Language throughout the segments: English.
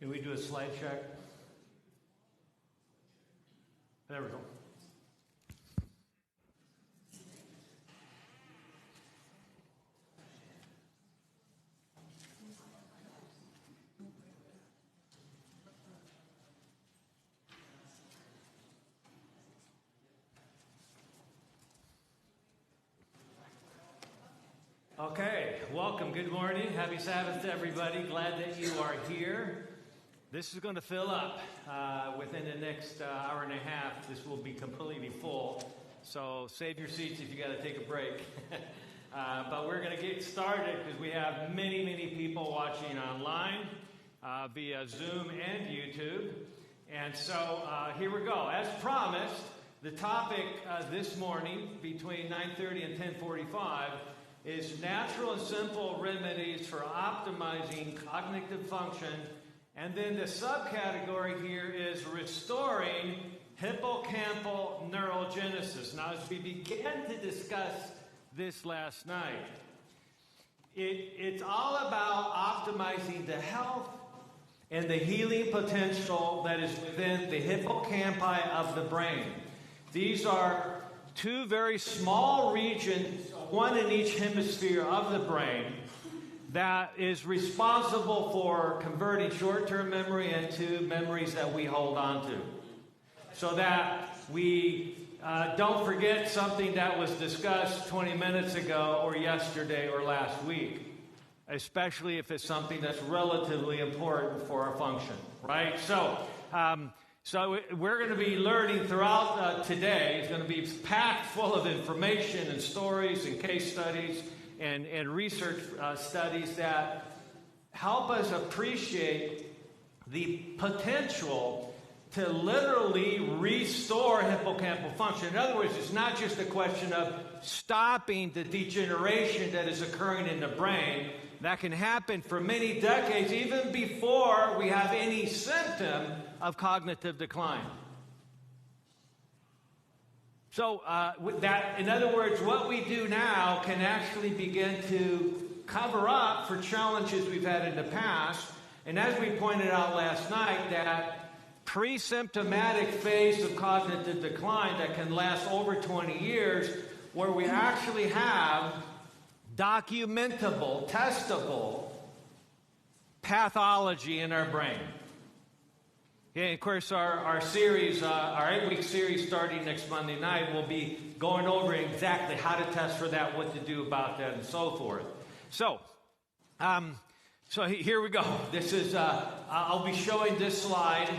Can we do a slide check? There we go. Okay, welcome. Good morning. Happy Sabbath to everybody. Glad that you are here. This is going to fill up within the next hour and a half. This will be completely full. So save your seats if you got to take a break. But we're going to get started because we have many people watching online via Zoom and YouTube. And so here we go. As promised, the topic this morning between 9:30 and 10:45 is natural and simple remedies for optimizing cognitive function. And then the subcategory here is restoring hippocampal neurogenesis. Now, as we began to discuss this last night, it's all about optimizing the health and the healing potential that is within the hippocampi of the brain. These are two very small regions, one in each hemisphere of the brain, that is responsible for converting short-term memory into memories that we hold on to, so that we don't forget something that was discussed 20 minutes ago or yesterday or last week, especially if it's something that's relatively important for our function, right? So we're going to be learning throughout today. It's going to be packed full of information and stories and case studies and research studies that help us appreciate the potential to literally restore hippocampal function. In other words, it's not just a question of stopping the degeneration that is occurring in the brain. That can happen for many decades, even before we have any symptom of cognitive decline. So in other words, what we do now can actually begin to cover up for challenges we've had in the past. And as we pointed out last night, that pre-symptomatic phase of cognitive decline that can last over 20 years, where we actually have documentable, testable pathology in our brain. Okay, of course, our series, our 8-week series starting next Monday night, will be going over exactly how to test for that, what to do about that, and so forth. So here we go. This is, I'll be showing this slide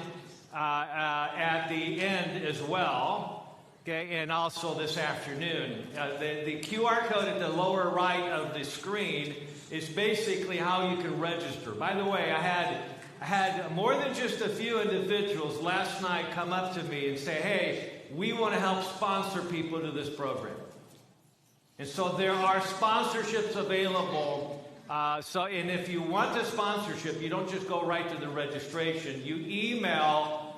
at the end as well, okay, and also this afternoon. The QR code at the lower right of the screen is basically how you can register. By the way, I had more than just a few individuals last night come up to me and say, hey, we want to help sponsor people to this program. And so there are sponsorships available. And if you want a sponsorship, you don't just go right to the registration. You email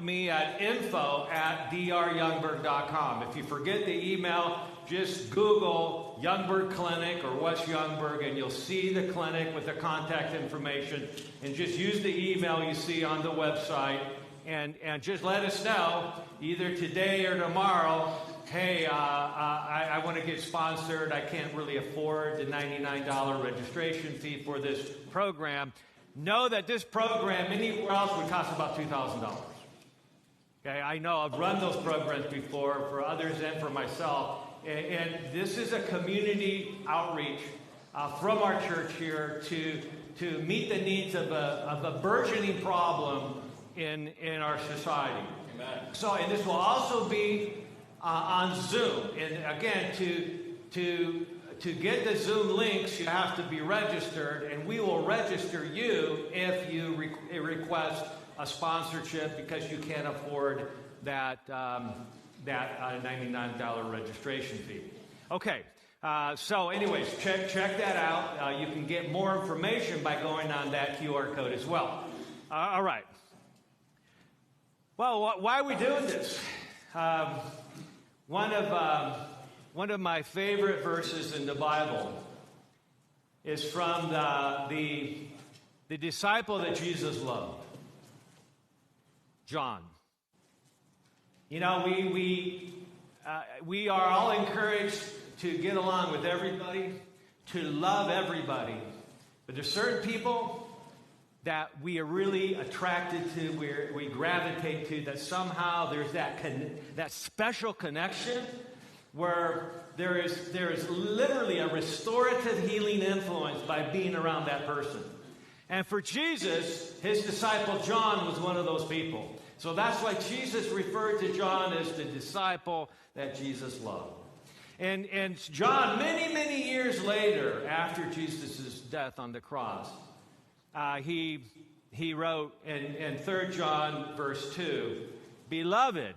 me at info@dryoungberg.com. If you forget the email, just Google Youngberg Clinic or West Youngberg, and you'll see the clinic with the contact information. And just use the email you see on the website, and just let us know either today or tomorrow, hey, I want to get sponsored. I can't really afford the $99 registration fee for this program. Know that this program anywhere else would cost about $2,000. Okay, I know I've run those programs before for others and for myself. And this is a community outreach from our church here to meet the needs of a burgeoning problem in our society. Amen. So, and this will also be on Zoom. And again, to get the Zoom links, you have to be registered, and we will register you if you request a sponsorship because you can't afford that $99 registration fee. Okay, so anyways, check that out. You can get more information by going on that QR code as well. All right. Well, why are we doing this? One of my favorite verses in the Bible is from the the disciple that Jesus loved, John. You know, we are all encouraged to get along with everybody, to love everybody. But there's certain people that we are really attracted to, we gravitate to, that somehow there's that special connection where there is literally a restorative healing influence by being around that person. And for Jesus, his disciple John was one of those people. So that's why Jesus referred to John as the disciple that Jesus loved. And John, many, many years later, after Jesus' death on the cross, he wrote in 3 John verse 2, "Beloved,"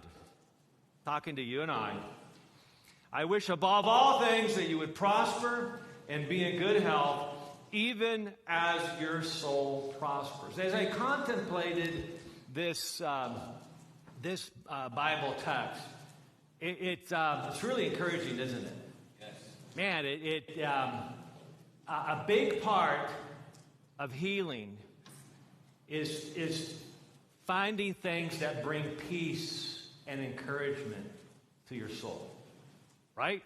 talking to you and I wish above all things that you would prosper and be in good health, even as your soul prospers. As I contemplated this Bible text, it's really encouraging, isn't it? Yes. Man, a big part of healing is finding things that bring peace and encouragement to your soul, right?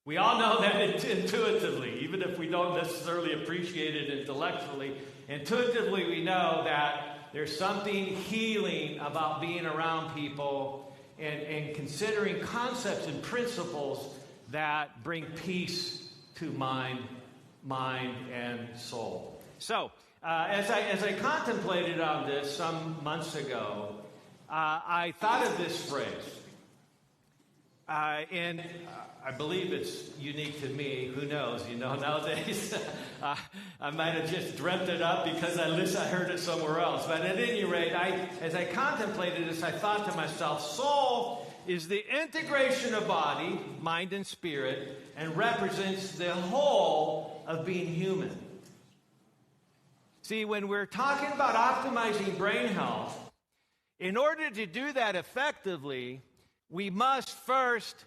We all know that intuitively, even if we don't necessarily appreciate it intellectually. Intuitively, we know that there's something healing about being around people and considering concepts and principles that bring peace to mind and soul. So, as I contemplated on this some months ago, I thought of this phrase. And I believe it's unique to me. Who knows? You know, nowadays I might have just dreamt it up because I heard it somewhere else. But at any rate, as I contemplated this, I thought to myself, soul is the integration of body, mind, and spirit, and represents the whole of being human. See, when we're talking about optimizing brain health, in order to do that effectively, we must first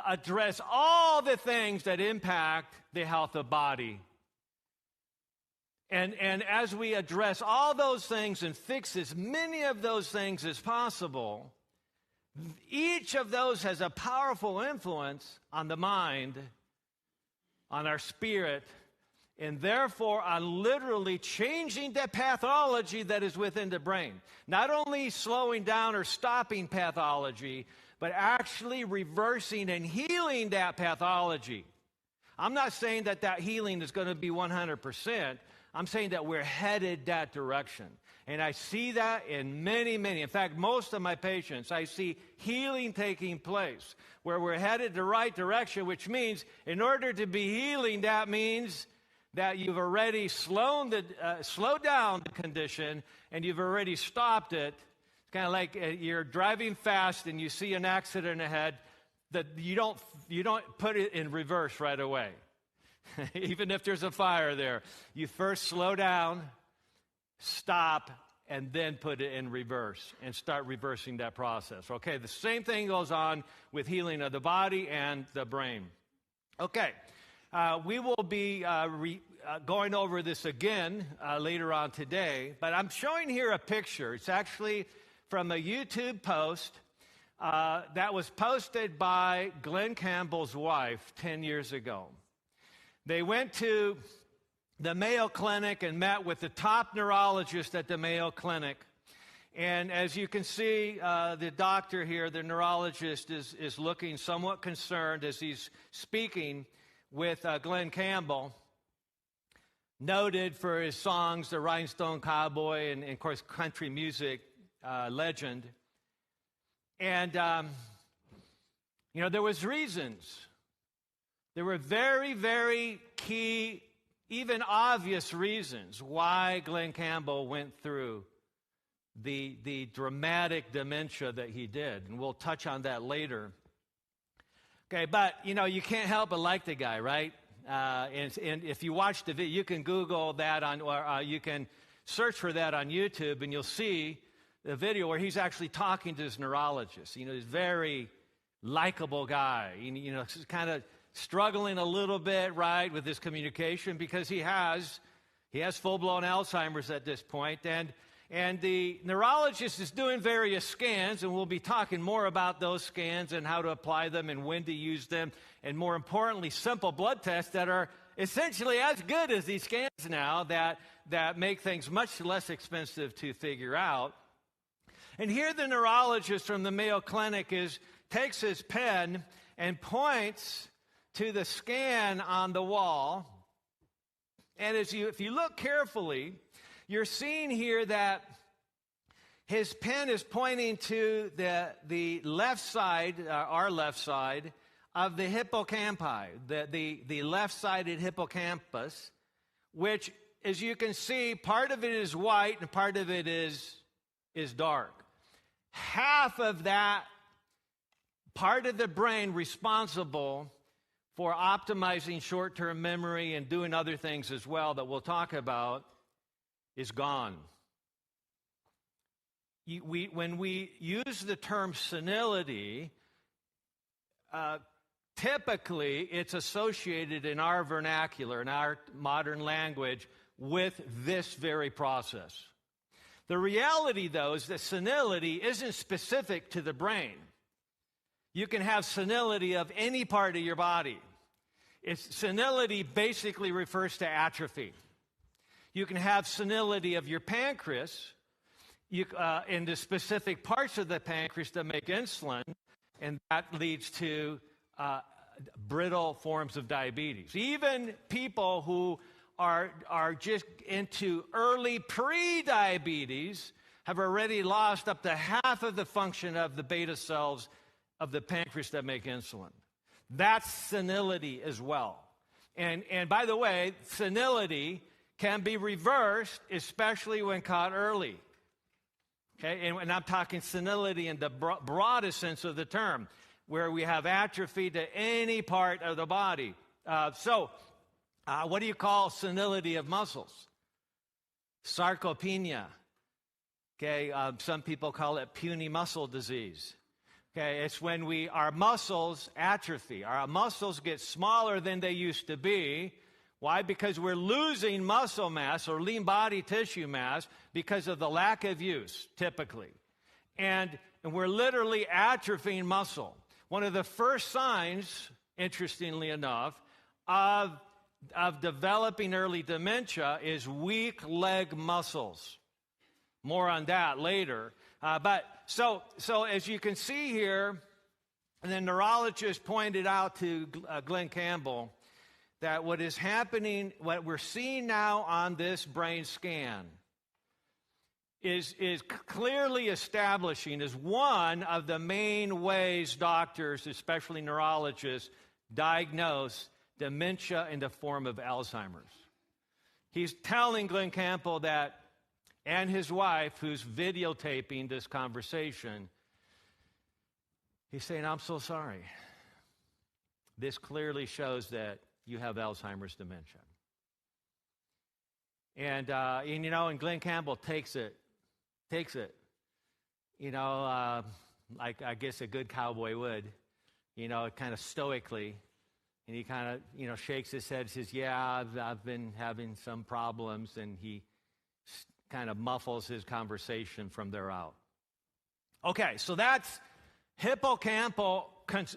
address all the things that impact the health of body. And as we address all those things and fix as many of those things as possible, each of those has a powerful influence on the mind, on our spirit, and therefore on literally changing the pathology that is within the brain. Not only slowing down or stopping pathology, but actually reversing and healing that pathology. I'm not saying that healing is going to be 100%. I'm saying that we're headed that direction. And I see that in many, in fact, most of my patients, I see healing taking place, where we're headed the right direction, which means in order to be healing, that means that you've already slowed down the condition and you've already stopped it. It's kind of like you're driving fast and you see an accident ahead, that you don't put it in reverse right away. Even if there's a fire there, you first slow down, stop, and then put it in reverse and start reversing that process. Okay, the same thing goes on with healing of the body and the brain. Okay, we will be going over this again later on today, but I'm showing here a picture. It's actually from a YouTube post that was posted by Glenn Campbell's wife 10 years ago. They went to the Mayo Clinic and met with the top neurologist at the Mayo Clinic. And as you can see, the doctor here, the neurologist, is looking somewhat concerned as he's speaking with Glenn Campbell, noted for his songs, the Rhinestone Cowboy, and of course, country music legend. And, there was reasons. There were very, very key, even obvious reasons why Glenn Campbell went through the dramatic dementia that he did. And we'll touch on that later. Okay, but, you can't help but like the guy, right? And if you watch the video, you can Google that or you can search for that on YouTube, and you'll see the video where he's actually talking to his neurologist. He's a very likable guy. Kind of struggling a little bit, right, with his communication because he has, He has full-blown Alzheimer's at this point, and the neurologist is doing various scans, and we'll be talking more about those scans and how to apply them and when to use them, and more importantly, simple blood tests that are essentially as good as these scans now that make things much less expensive to figure out. And here the neurologist from the Mayo Clinic takes his pen and points to the scan on the wall. And if you look carefully, you're seeing here that his pen is pointing to the left side, our left side, of the hippocampi, the left-sided hippocampus, which, as you can see, part of it is white and part of it is dark. Half of that part of the brain responsible for optimizing short-term memory and doing other things as well that we'll talk about is gone. When we use the term senility, typically it's associated in our vernacular, in our modern language, with this very process. The reality, though, is that senility isn't specific to the brain. You can have senility of any part of your body. Senility basically refers to atrophy. You can have senility of your pancreas in the specific parts of the pancreas that make insulin, and that leads to brittle forms of diabetes. Even people who are just into early pre-diabetes have already lost up to half of the function of the beta cells of the pancreas that make insulin. That's senility as well. And by the way, senility can be reversed, especially when caught early. Okay, and I'm talking senility in the broadest sense of the term, where we have atrophy to any part of the body. What do you call senility of muscles? Sarcopenia. Okay, some people call it puny muscle disease. Okay, it's when our muscles atrophy. Our muscles get smaller than they used to be. Why? Because we're losing muscle mass or lean body tissue mass because of the lack of use, typically. And we're literally atrophying muscle. One of the first signs, interestingly enough, of developing early dementia is weak leg muscles. More on that later. So as you can see here, and the neurologist pointed out to Glenn Campbell that what is happening, what we're seeing now on this brain scan is clearly establishing as one of the main ways doctors, especially neurologists, diagnose dementia in the form of Alzheimer's. He's telling Glenn Campbell that, and his wife, who's videotaping this conversation, he's saying, "I'm so sorry. This clearly shows that you have Alzheimer's dementia." And Glenn Campbell takes it, like I guess a good cowboy would, kind of stoically. And he kind of, shakes his head and says, "Yeah, I've been having some problems," and he kind of muffles his conversation from there out. Okay, so that's hippocampal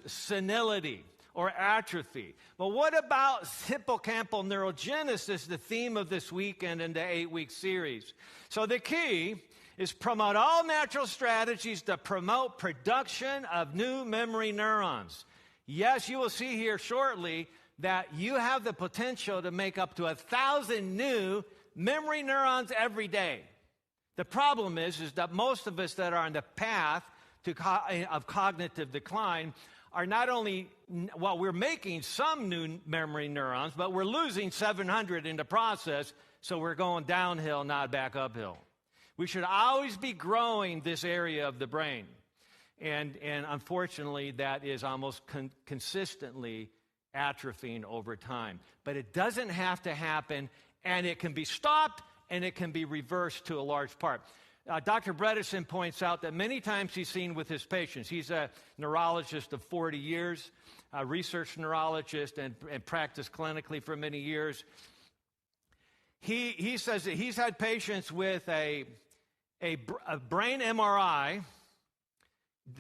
senility or atrophy. But what about hippocampal neurogenesis, the theme of this weekend in the 8-week series? So the key is promote all natural strategies to promote production of new memory neurons. Yes, you will see here shortly that you have the potential to make up to 1,000 new memory neurons every day. The problem is that most of us that are on the path of cognitive decline are not only, we're making some new memory neurons, but we're losing 700 in the process, so we're going downhill, not back uphill. We should always be growing this area of the brain. And unfortunately, that is almost consistently atrophying over time. But it doesn't have to happen, and it can be stopped, and it can be reversed to a large part. Dr. Bredesen points out that many times he's seen with his patients. He's a neurologist of 40 years, a research neurologist, and practiced clinically for many years. he says that he's had patients with a brain MRI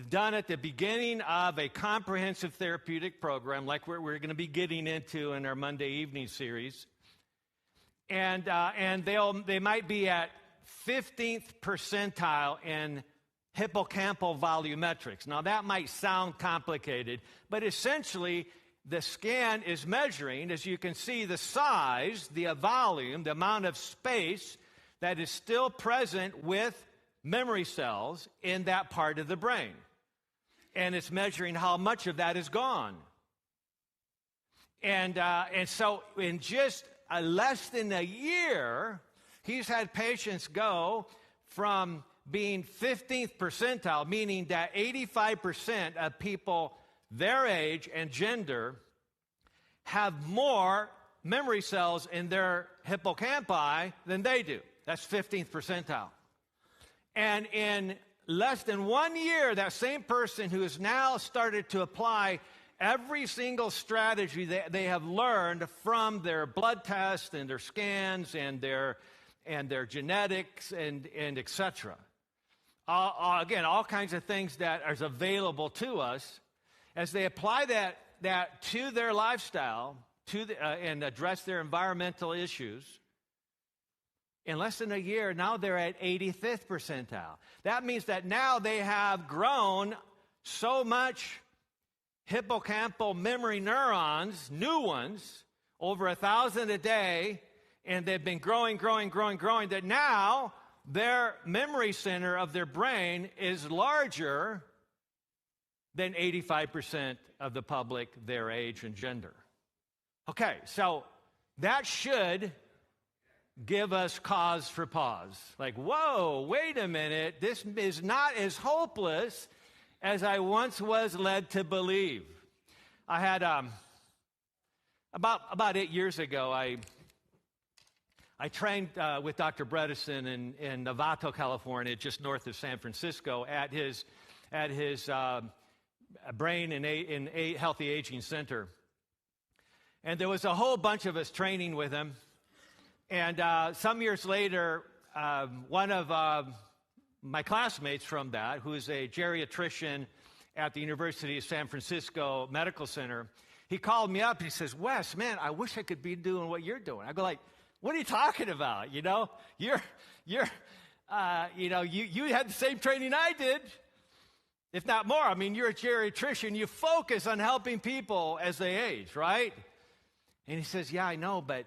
done at the beginning of a comprehensive therapeutic program like we're going to be getting into in our Monday evening series. And they might be at 15th percentile in hippocampal volumetrics. Now, that might sound complicated, but essentially, the scan is measuring, as you can see, the size, the volume, the amount of space that is still present with memory cells in that part of the brain. And it's measuring how much of that is gone. And so in just less than a year, he's had patients go from being 15th percentile, meaning that 85% of people their age and gender have more memory cells in their hippocampi than they do. That's 15th percentile. And in less than 1 year, that same person who has now started to apply every single strategy that they have learned from their blood tests and their scans and their genetics and etc. Again, all kinds of things that are available to us, as they apply that to their lifestyle and address their environmental issues, in less than a year, now they're at 85th percentile. That means that now they have grown so much hippocampal memory neurons, new ones, over 1,000 a day, and they've been growing, that now their memory center of their brain is larger than 85% of the public their age and gender. Okay, so that should give us cause for pause. Like, whoa, wait a minute, this is not as hopeless as I once was led to believe. I had, about 8 years ago, I trained with Dr. Bredesen in Novato, California, just north of San Francisco, at his brain and healthy aging center. And there was a whole bunch of us training with him. And some years later, one of my classmates from that, who is a geriatrician at the University of San Francisco Medical Center, he called me up and he says, "Wes, man, I wish I could be doing what you're doing." I go like, "What are you talking about? You know, you had the same training I did, if not more. I mean, you're a geriatrician. You focus on helping people as they age, right?" And he says, "Yeah, I know, but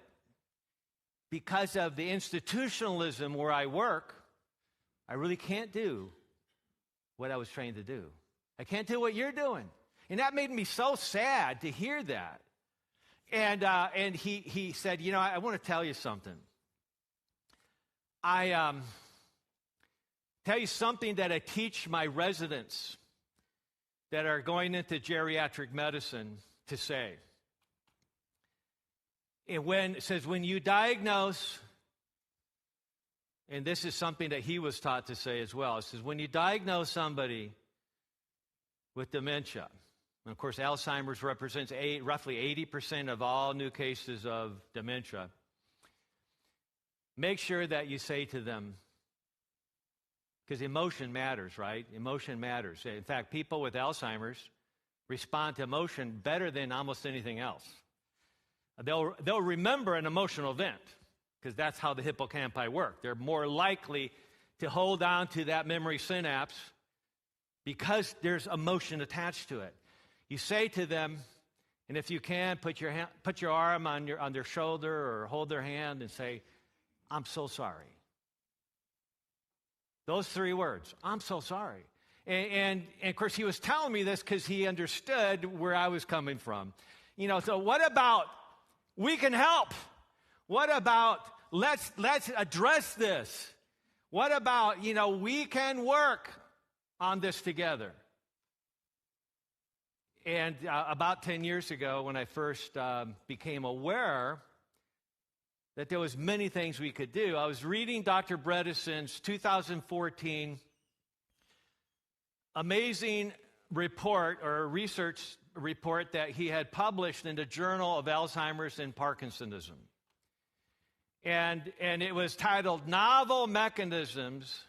because of the institutionalism where I work, I really can't do what I was trained to do. I can't do what you're doing." And that made me so sad to hear that. And he said, "You know, I want to tell you something. I tell you something that I teach my residents that are going into geriatric medicine to say. It says, when you diagnose," and this is something that he was taught to say as well, it says, when you diagnose somebody with dementia, and of course Alzheimer's represents roughly 80% of all new cases of dementia, make sure that you say to them, because emotion matters, right? Emotion matters. In fact, people with Alzheimer's respond to emotion better than almost anything else. They'll remember an emotional event, because that's how the hippocampi work. They're more likely to hold on to that memory synapse because there's emotion attached to it. You say to them, and if you can, put your arm on their shoulder or hold their hand and say, "I'm so sorry." Those 3 words, "I'm so sorry." And of course, he was telling me this because he understood where I was coming from. You know, so what about we can help? What about let's address this? What about, we can work on this together? And about 10 years ago, when I first became aware that there was many things we could do, I was reading Dr. Bredesen's 2014 amazing report, or research report that he had published in the Journal of Alzheimer's and Parkinsonism. And it was titled Novel Mechanisms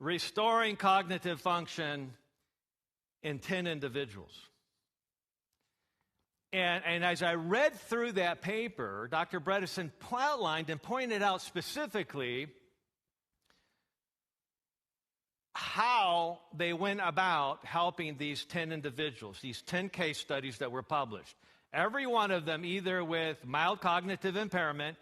Restoring Cognitive Function in 10 Individuals. And as I read through that paper, Dr. Bredesen outlined and pointed out specifically how they went about helping these 10 individuals, these 10 case studies that were published. Every one of them either with mild cognitive impairment.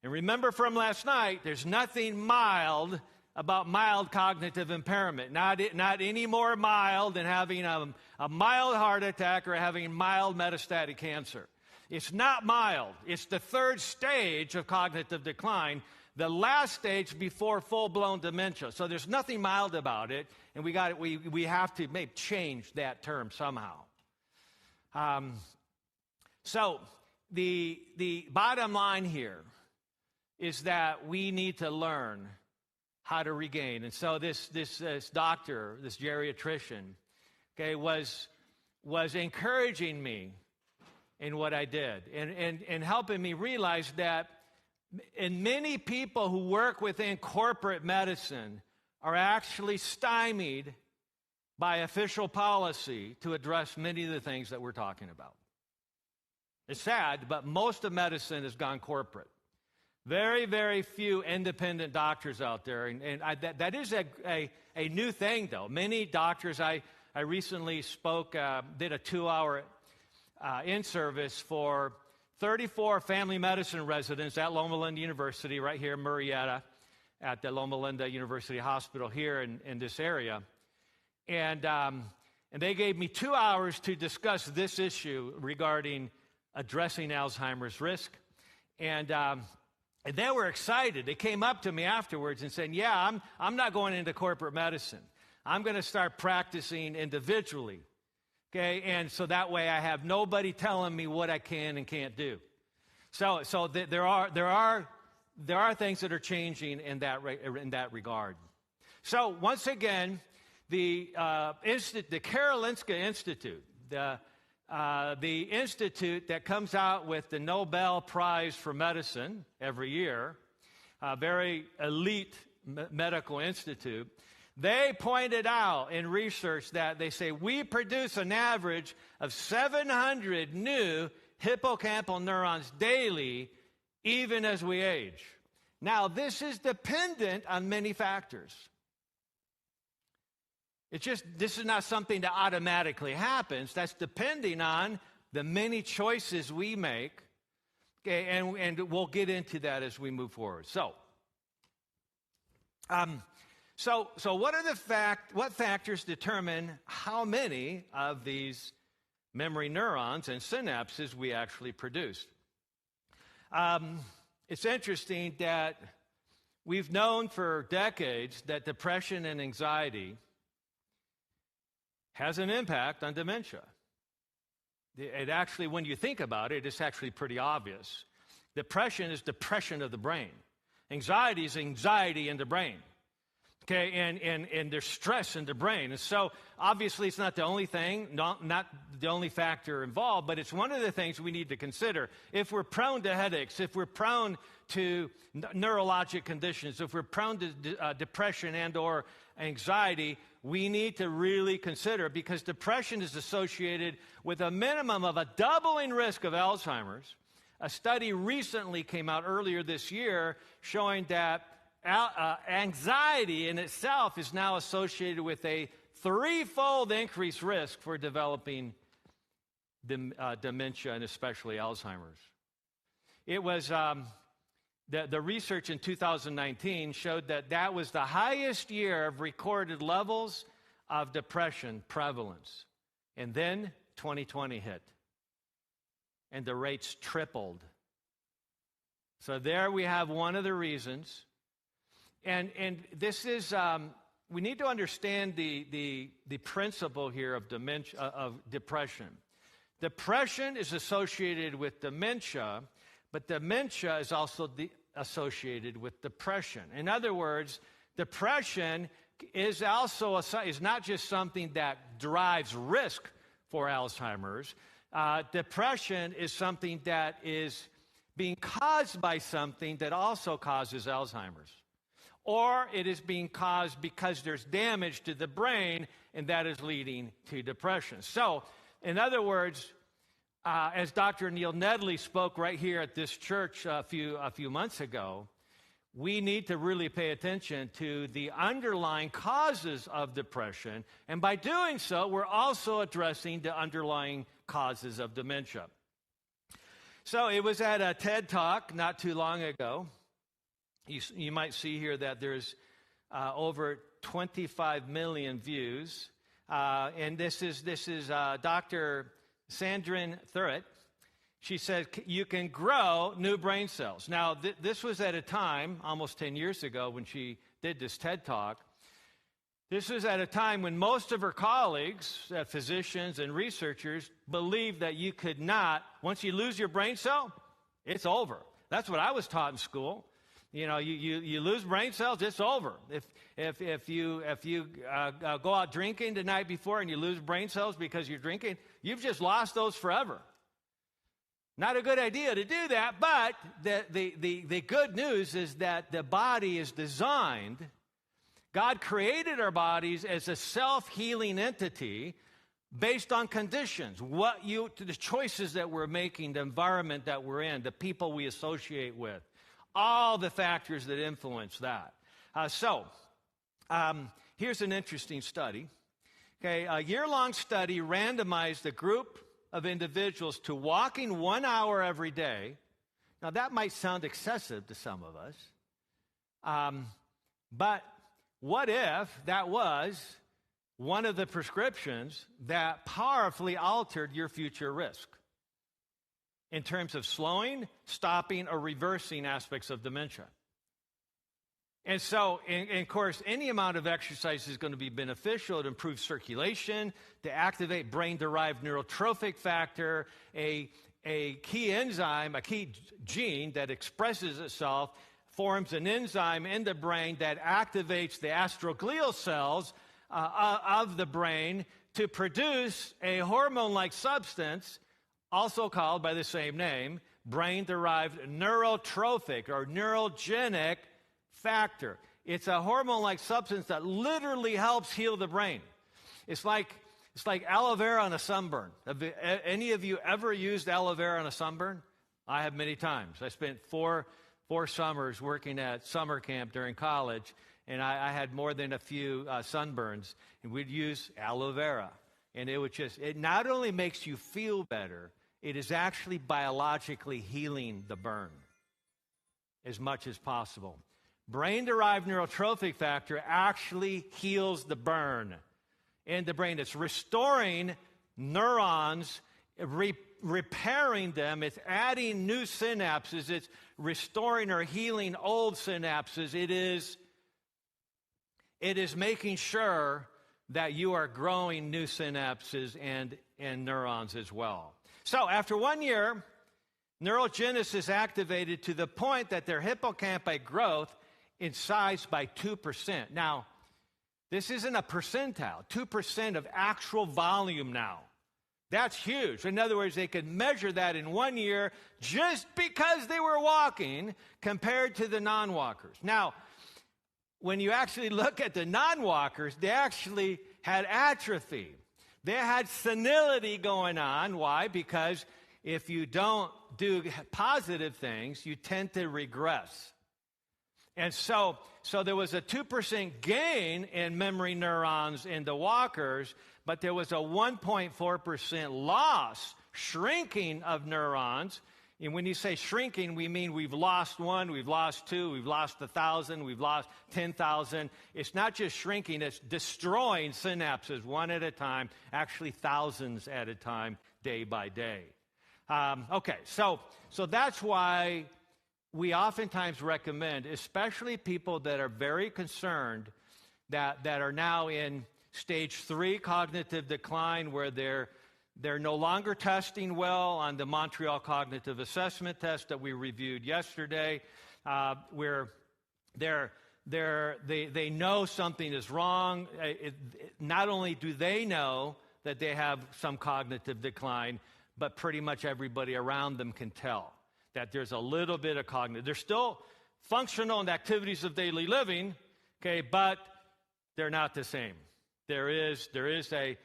And remember from last night, there's nothing mild about mild cognitive impairment. Not any more mild than having a mild heart attack or having mild metastatic cancer. It's not mild. It's the third stage of cognitive decline, the last stage before full-blown dementia. So there's nothing mild about it, and we have to maybe change that term somehow. So the bottom line here is that we need to learn how to regain. And so this doctor, this geriatrician, okay, was encouraging me in what I did and helping me realize that and many people who work within corporate medicine are actually stymied by official policy to address many of the things that we're talking about. It's sad, but most of medicine has gone corporate. Very, very few independent doctors out there. And that is a new thing, though. Many doctors, I recently did a 2-hour in-service for 34 family medicine residents at Loma Linda University, right here in Murrieta, at the Loma Linda University Hospital here in this area. And they gave me 2 hours to discuss this issue regarding addressing Alzheimer's risk. And they were excited. They came up to me afterwards and said, yeah, I'm not going into corporate medicine. I'm going to start practicing individually. Okay, and so that way I have nobody telling me what I can and can't do. So there are things that are changing in that regard. So once again, the Karolinska Institute, the institute that comes out with the Nobel Prize for Medicine every year, a very elite medical institute. They pointed out in research that they say we produce an average of 700 new hippocampal neurons daily, even as we age. Now, this is dependent on many factors. This is not something that automatically happens. That's depending on the many choices we make. Okay, and we'll get into that as we move forward. So what factors determine how many of these memory neurons and synapses we actually produce? It's interesting that we've known for decades that depression and anxiety has an impact on dementia. It actually, when you think about it, it's actually pretty obvious. Depression is depression of the brain. Anxiety is anxiety in the brain. Okay, and there's stress in the brain. And so, obviously, it's not the only thing, not the only factor involved, but it's one of the things we need to consider. If we're prone to headaches, if we're prone to neurologic conditions, if we're prone to depression and or anxiety, we need to really consider, because depression is associated with a minimum of a doubling risk of Alzheimer's. A study recently came out earlier this year showing that anxiety in itself is now associated with a 3-fold increased risk for developing dementia and especially Alzheimer's. It was the research in 2019 showed that was the highest year of recorded levels of depression prevalence. And then 2020 hit, and the rates tripled. So there we have one of the reasons. And this is, we need to understand the principle here of dementia, of depression. Depression is associated with dementia, but dementia is also associated with depression. In other words, depression is not just something that drives risk for Alzheimer's. Depression is something that is being caused by something that also causes Alzheimer's. Or it is being caused because there's damage to the brain, and that is leading to depression. So, in other words, as Dr. Neil Nedley spoke right here at this church a few months ago, we need to really pay attention to the underlying causes of depression, and by doing so, we're also addressing the underlying causes of dementia. So it was at a TED Talk not too long ago. You might see here that there's over 25 million views, and this is Dr. Sandrine Thurrett. She said, you can grow new brain cells. Now, this was at a time, almost 10 years ago, when she did this TED Talk. This was at a time when most of her colleagues, physicians and researchers, believed that you could not, once you lose your brain cell, it's over. That's what I was taught in school. You know, you lose brain cells, it's over. If you go out drinking the night before and you lose brain cells because you're drinking, you've just lost those forever. Not a good idea to do that, but the good news is that the body is designed. God created our bodies as a self-healing entity based on conditions, the choices that we're making, the environment that we're in, the people we associate with, all the factors that influence that. Here's an interesting study. Okay, a year-long study randomized a group of individuals to walking 1 hour every day. Now, that might sound excessive to some of us, but what if that was one of the prescriptions that powerfully altered your future risk in terms of slowing, stopping, or reversing aspects of dementia? And so, of course, any amount of exercise is going to be beneficial. It improves circulation, to activate brain-derived neurotrophic factor, a key enzyme, a key gene that expresses itself, forms an enzyme in the brain that activates the astroglial cells of the brain to produce a hormone-like substance, also called by the same name, brain-derived neurotrophic or neurogenic factor. It's a hormone-like substance that literally helps heal the brain. It's like aloe vera on a sunburn. Have any of you ever used aloe vera on a sunburn? I have many times. I spent four summers working at summer camp during college, and I had more than a few sunburns, and we'd use aloe vera. And it not only makes you feel better, it is actually biologically healing the burn as much as possible. Brain-derived neurotrophic factor actually heals the burn in the brain. It's restoring neurons, repairing them. It's adding new synapses. It's restoring or healing old synapses. It is making sure that you are growing new synapses and neurons as well. So after 1 year, neurogenesis activated to the point that their hippocampi growth in size by 2%. Now, this isn't a percentile, 2% of actual volume now. That's huge. In other words, they could measure that in 1 year just because they were walking compared to the non-walkers. Now, when you actually look at the non-walkers, they actually had atrophy. They had senility going on. Why? Because if you don't do positive things, you tend to regress. And so there was a 2% gain in memory neurons in the walkers, but there was a 1.4% loss, shrinking of neurons. And when you say shrinking, we mean we've lost 1, we've lost 2, we've lost 1,000, we've lost 10,000. It's not just shrinking, it's destroying synapses one at a time, actually thousands at a time, day by day. So that's why we oftentimes recommend, especially people that are very concerned that are now in stage 3 cognitive decline, where they're no longer testing well on the Montreal Cognitive Assessment Test that we reviewed yesterday, where they know something is wrong. Not only do they know that they have some cognitive decline, but pretty much everybody around them can tell. that there's a little bit of cognitive. They're still functional in activities of daily living, okay, but they're not the same. There is a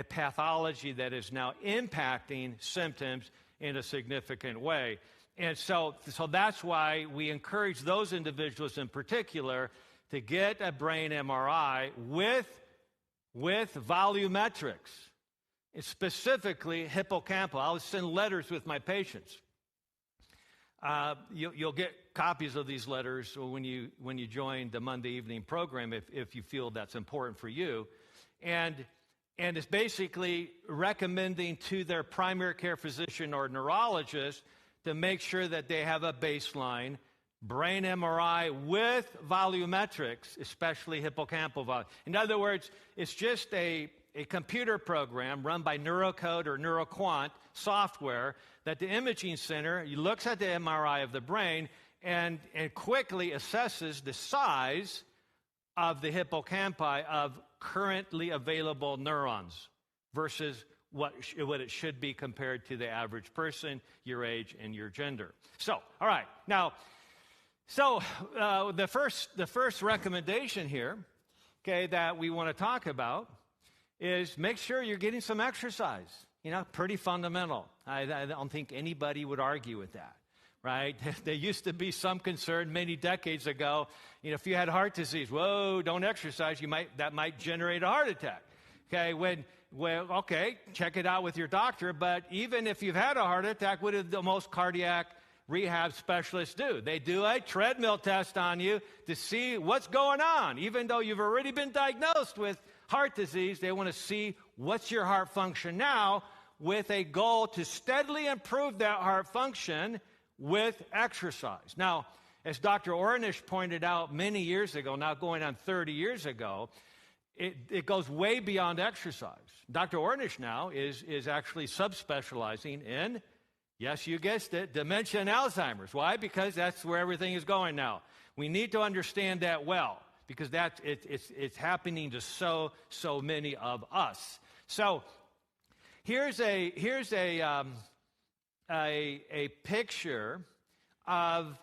pathology that is now impacting symptoms in a significant way. And so that's why we encourage those individuals in particular to get a brain MRI with volumetrics, specifically hippocampal. I'll send letters with my patients. You'll get copies of these letters when you join the Monday evening program if you feel that's important for you. And it's basically recommending to their primary care physician or neurologist to make sure that they have a baseline brain MRI with volumetrics, especially hippocampal volume. In other words, it's just a computer program run by Neurocode or NeuroQuant software that the imaging center looks at the MRI of the brain and quickly assesses the size of the hippocampi of currently available neurons versus what it should be compared to the average person, your age, and your gender. So, all right. Now, the first recommendation here, okay, that we want to talk about is make sure you're getting some exercise. Pretty fundamental. I don't think anybody would argue with that, right? There used to be some concern many decades ago, if you had heart disease, whoa, don't exercise, that might generate a heart attack. Okay, okay, check it out with your doctor, but even if you've had a heart attack, what do the most cardiac rehab specialists do? They do a treadmill test on you to see what's going on. Even though you've already been diagnosed with heart disease, they want to see what's your heart function now with a goal to steadily improve that heart function with exercise. Now, as Dr. Ornish pointed out many years ago, now going on 30 years ago, it goes way beyond exercise. Dr. Ornish now is actually subspecializing in, yes, you guessed it, dementia and Alzheimer's. Why? Because that's where everything is going now. We need to understand that well, because it's happening to so many of us. So here's a picture of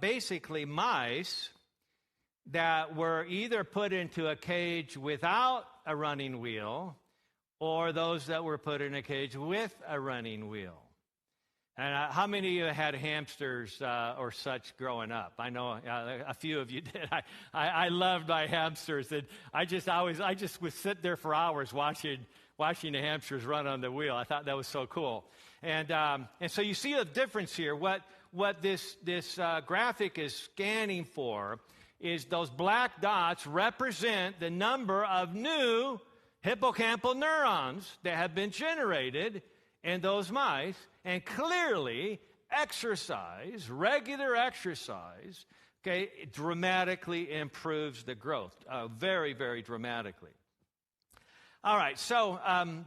basically mice that were either put into a cage without a running wheel or those that were put in a cage with a running wheel. And how many of you had hamsters or such growing up? I know a few of you did. I loved my hamsters, and I just would sit there for hours watching the hamsters run on the wheel. I thought that was so cool. And so you see the difference here. What this graphic is scanning for is those black dots represent the number of new hippocampal neurons that have been generated in those mice, and clearly exercise, regular exercise, okay, it dramatically improves the growth, very, very dramatically. All right, so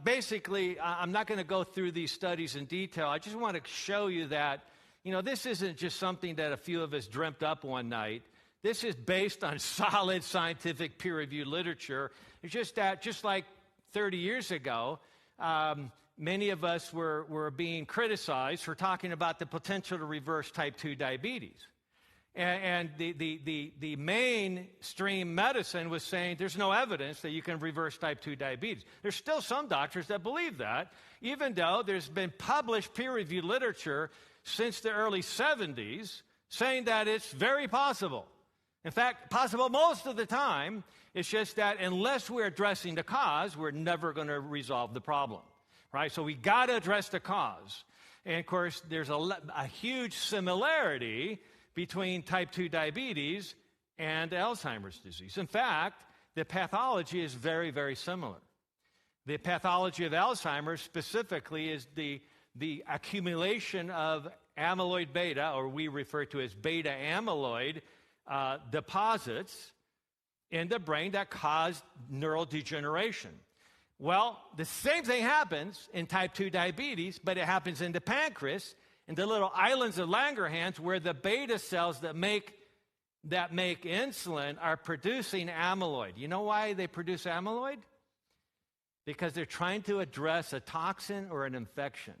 basically, I'm not going to go through these studies in detail. I just want to show you that, this isn't just something that a few of us dreamt up one night. This is based on solid scientific peer-reviewed literature. It's just that, just like 30 years ago, many of us were being criticized for talking about the potential to reverse type 2 diabetes. And the mainstream medicine was saying there's no evidence that you can reverse type 2 diabetes. There's still some doctors that believe that, even though there's been published peer-reviewed literature since the early 70s saying that it's very possible. In fact, possible most of the time. It's just that unless we're addressing the cause, we're never going to resolve the problem, right? So we got to address the cause. And, of course, there's a huge similarity between type 2 diabetes and Alzheimer's disease. In fact, the pathology is very, very similar. The pathology of Alzheimer's specifically is the accumulation of amyloid beta, or we refer to as beta amyloid, deposits in the brain that cause neural degeneration. Well, the same thing happens in type 2 diabetes, but it happens in the pancreas, in the little islands of Langerhans, where the beta cells that make insulin are producing amyloid. You know why they produce amyloid? Because they're trying to address a toxin or an infection.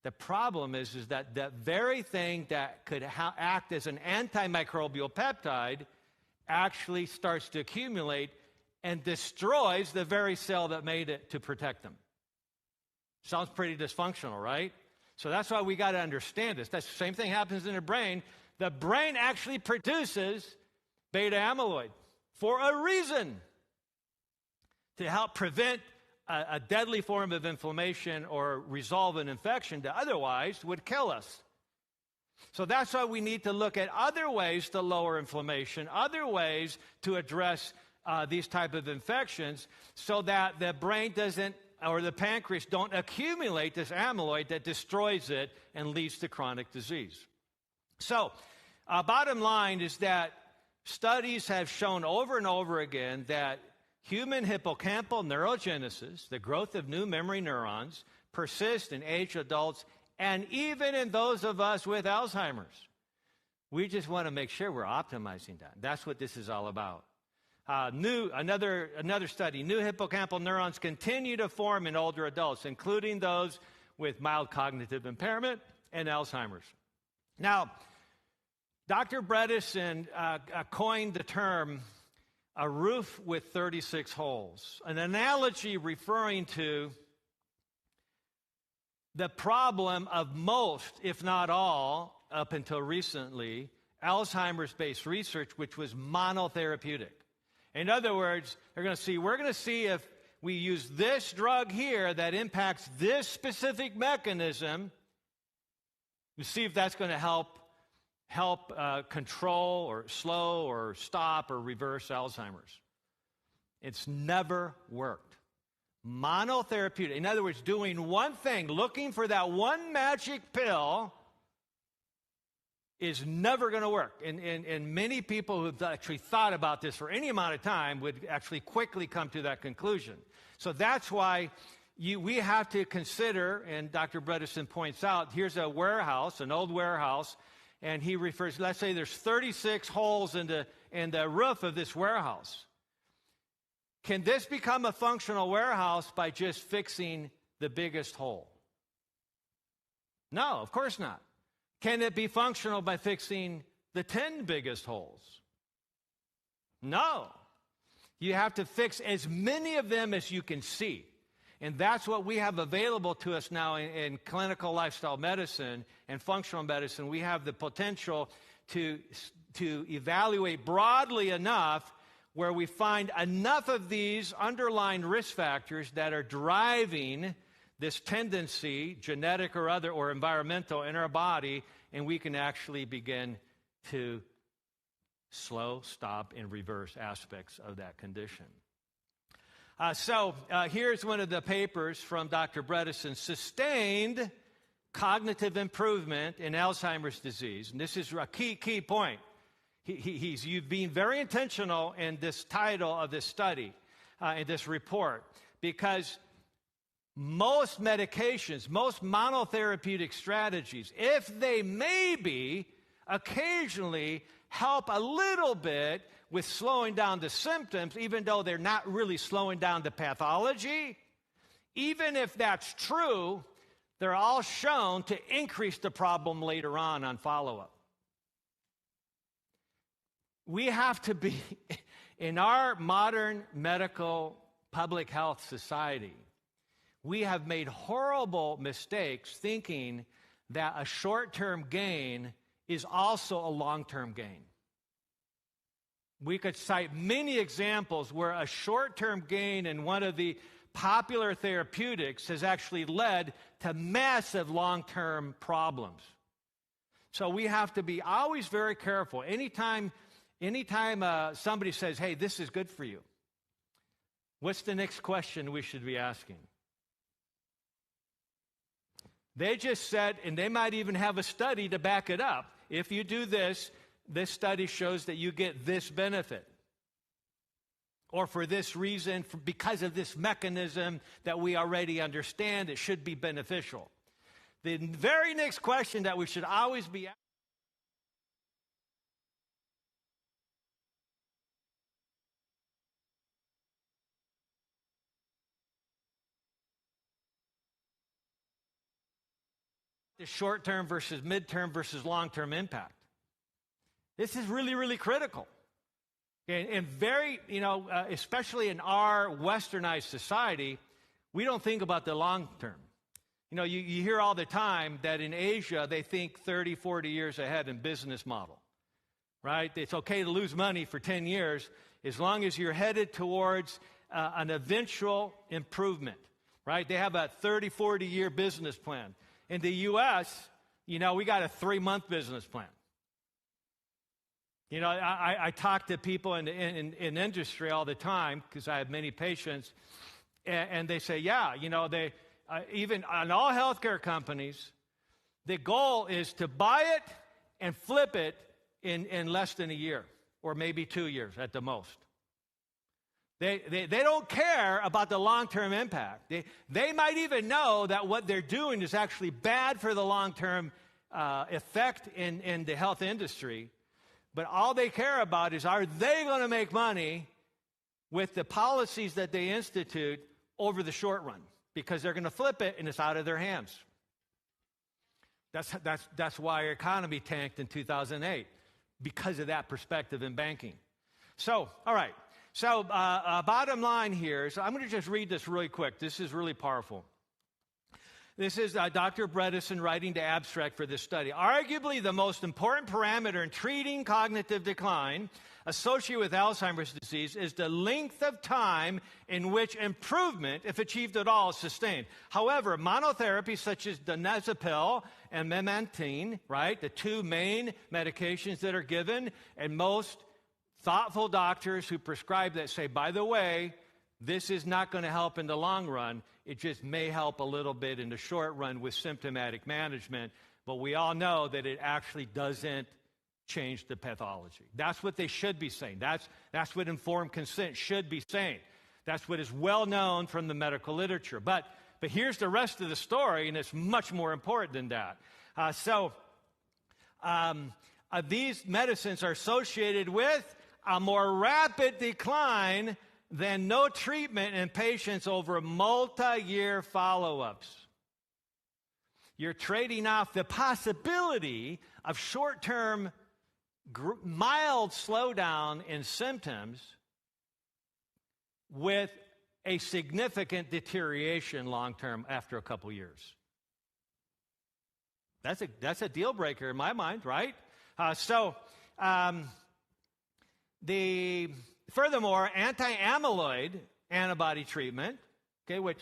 The problem is that the very thing that could act as an antimicrobial peptide actually starts to accumulate and destroys the very cell that made it to protect them. Sounds pretty dysfunctional, right? So that's why we got to understand this. That's the same thing happens in the brain. The brain actually produces beta amyloid for a reason, to help prevent a deadly form of inflammation or resolve an infection that otherwise would kill us. So that's why we need to look at other ways to lower inflammation, other ways to address these type of infections, so that the brain doesn't, or the pancreas don't accumulate this amyloid that destroys it and leads to chronic disease. So bottom line is that studies have shown over and over again that human hippocampal neurogenesis, the growth of new memory neurons, persists in aged adults and even in those of us with Alzheimer's. We just want to make sure we're optimizing that. That's what this is all about. Another study, new hippocampal neurons continue to form in older adults, including those with mild cognitive impairment and Alzheimer's. Now, Dr. Bredesen coined the term a roof with 36 holes, an analogy referring to the problem of most, if not all, up until recently, Alzheimer's-based research, which was monotherapeutic. In other words, we're going to see if we use this drug here that impacts this specific mechanism, to see if that's going to help control or slow or stop or reverse Alzheimer's. It's never worked. Monotherapeutic, in other words, doing one thing, looking for that one magic pill, is never going to work. And many people who've actually thought about this for any amount of time would actually quickly come to that conclusion. So that's why we have to consider, and Dr. Bredesen points out, here's a warehouse, an old warehouse, and he refers, let's say there's 36 holes in the roof of this warehouse. Can this become a functional warehouse by just fixing the biggest hole? No, of course not. Can it be functional by fixing the 10 biggest holes? No. You have to fix as many of them as you can see. And that's what we have available to us now in clinical lifestyle medicine and functional medicine. We have the potential to evaluate broadly enough where we find enough of these underlying risk factors that are driving this tendency, genetic or other or environmental, in our body, and we can actually begin to slow, stop, and reverse aspects of that condition. Here's one of the papers from Dr. Bredesen, Sustained Cognitive Improvement in Alzheimer's Disease. And this is a key point. You've been very intentional in this title of this study, in this report, because most medications, most monotherapeutic strategies, if they maybe occasionally help a little bit with slowing down the symptoms, even though they're not really slowing down the pathology, even if that's true, they're all shown to increase the problem later on follow-up. We have to be, in our modern medical public health society, we have made horrible mistakes thinking that a short-term gain is also a long-term gain. We could cite many examples where a short-term gain in one of the popular therapeutics has actually led to massive long-term problems. So we have to be always very careful. Anytime somebody says, hey, this is good for you, what's the next question we should be asking? They just said, and they might even have a study to back it up. If you do this, this study shows that you get this benefit. Or for this reason, because of this mechanism that we already understand, it should be beneficial. The very next question that we should always be asking short-term versus mid-term versus long-term impact. This is really, really critical. And very, especially in our westernized society, we don't think about the long term. You hear all the time that in Asia, they think 30, 40 years ahead in business model, right? It's okay to lose money for 10 years as long as you're headed towards an eventual improvement, right? They have a 30, 40-year business plan. In the U.S., we got a 3-month business plan. I talk to people in industry all the time because I have many patients, and they say, they even on all healthcare companies, the goal is to buy it and flip it in less than a year or maybe 2 years at the most. They don't care about the long-term impact. They might even know that what they're doing is actually bad for the long-term effect in the health industry. But all they care about is, are they going to make money with the policies that they institute over the short run? Because they're going to flip it and it's out of their hands. That's why our economy tanked in 2008, because of that perspective in banking. So, all right. So, bottom line here is, I'm going to just read this really quick. This is really powerful. This is Dr. Bredesen writing the abstract for this study. Arguably the most important parameter in treating cognitive decline associated with Alzheimer's disease is the length of time in which improvement, if achieved at all, is sustained. However, monotherapy such as donepezil and memantine, right, the two main medications that are given, and most thoughtful doctors who prescribe that say, by the way, this is not going to help in the long run. It just may help a little bit in the short run with symptomatic management, but we all know that it actually doesn't change the pathology. That's what they should be saying. That's what informed consent should be saying. That's what is well known from the medical literature. But here's the rest of the story, and it's much more important than that. These medicines are associated with a more rapid decline than no treatment in patients over multi-year follow-ups. You're trading off the possibility of short-term mild slowdown in symptoms with a significant deterioration long-term after a couple years. That's a deal breaker in my mind, right? Furthermore, anti-amyloid antibody treatment, okay, which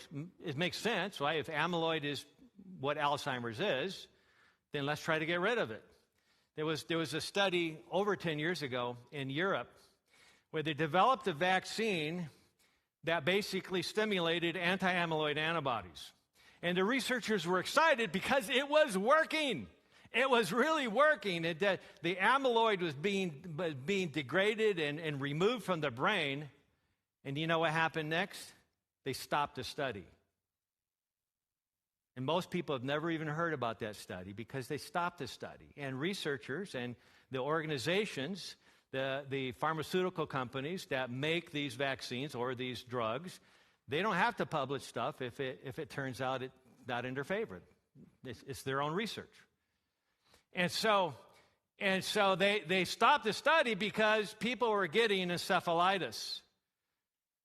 makes sense, right? If amyloid is what Alzheimer's is, then let's try to get rid of it. There was a study over 10 years ago in Europe where they developed a vaccine that basically stimulated anti-amyloid antibodies. And the researchers were excited because it was working. It was really working. The amyloid was being degraded and removed from the brain. And you know what happened next? They stopped the study. And most people have never even heard about that study because they stopped the study. And researchers and the organizations, the pharmaceutical companies that make these vaccines or these drugs, they don't have to publish stuff if it turns out it's not in their favor. It's their own research. And so they stopped the study because people were getting encephalitis.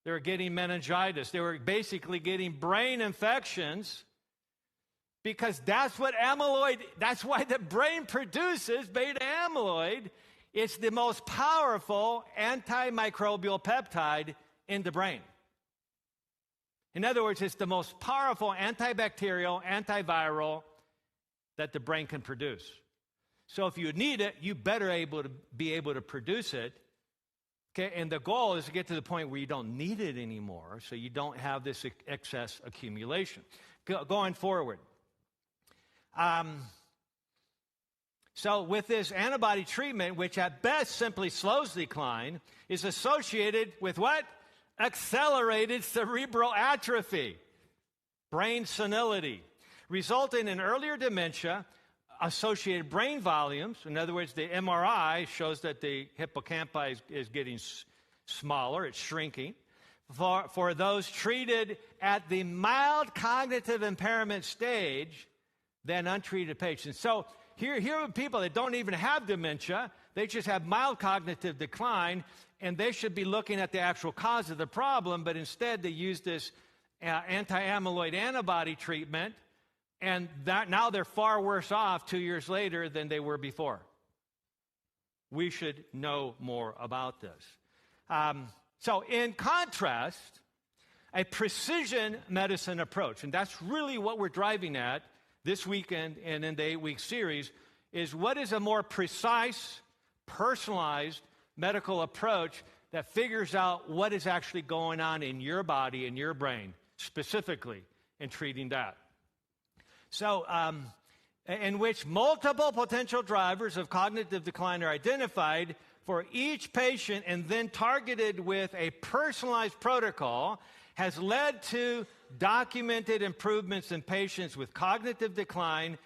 They were getting meningitis. They were basically getting brain infections because that's what amyloid, that's why the brain produces beta amyloid. It's the most powerful antimicrobial peptide in the brain. In other words, it's the most powerful antibacterial, antiviral that the brain can produce. So if you need it, you better be able to produce it. Okay, and the goal is to get to the point where you don't need it anymore, so you don't have this excess accumulation. Going forward. So with this antibody treatment, which at best simply slows decline, is associated with what? Accelerated cerebral atrophy, brain senility, resulting in earlier dementia, associated brain volumes. In other words, the MRI shows that the hippocampal is getting smaller, it's shrinking. For those treated at the mild cognitive impairment stage, than untreated patients. So here are people that don't even have dementia. They just have mild cognitive decline, and they should be looking at the actual cause of the problem, but instead they use this anti-amyloid antibody treatment, and that now they're far worse off 2 years later than they were before. We should know more about this. So in contrast, a precision medicine approach, and that's really what we're driving at this weekend and in the 8-week series, is what is a more precise, personalized medical approach that figures out what is actually going on in your body and your brain, specifically in treating that. So, in which multiple potential drivers of cognitive decline are identified for each patient and then targeted with a personalized protocol, has led to documented improvements in patients with cognitive decline,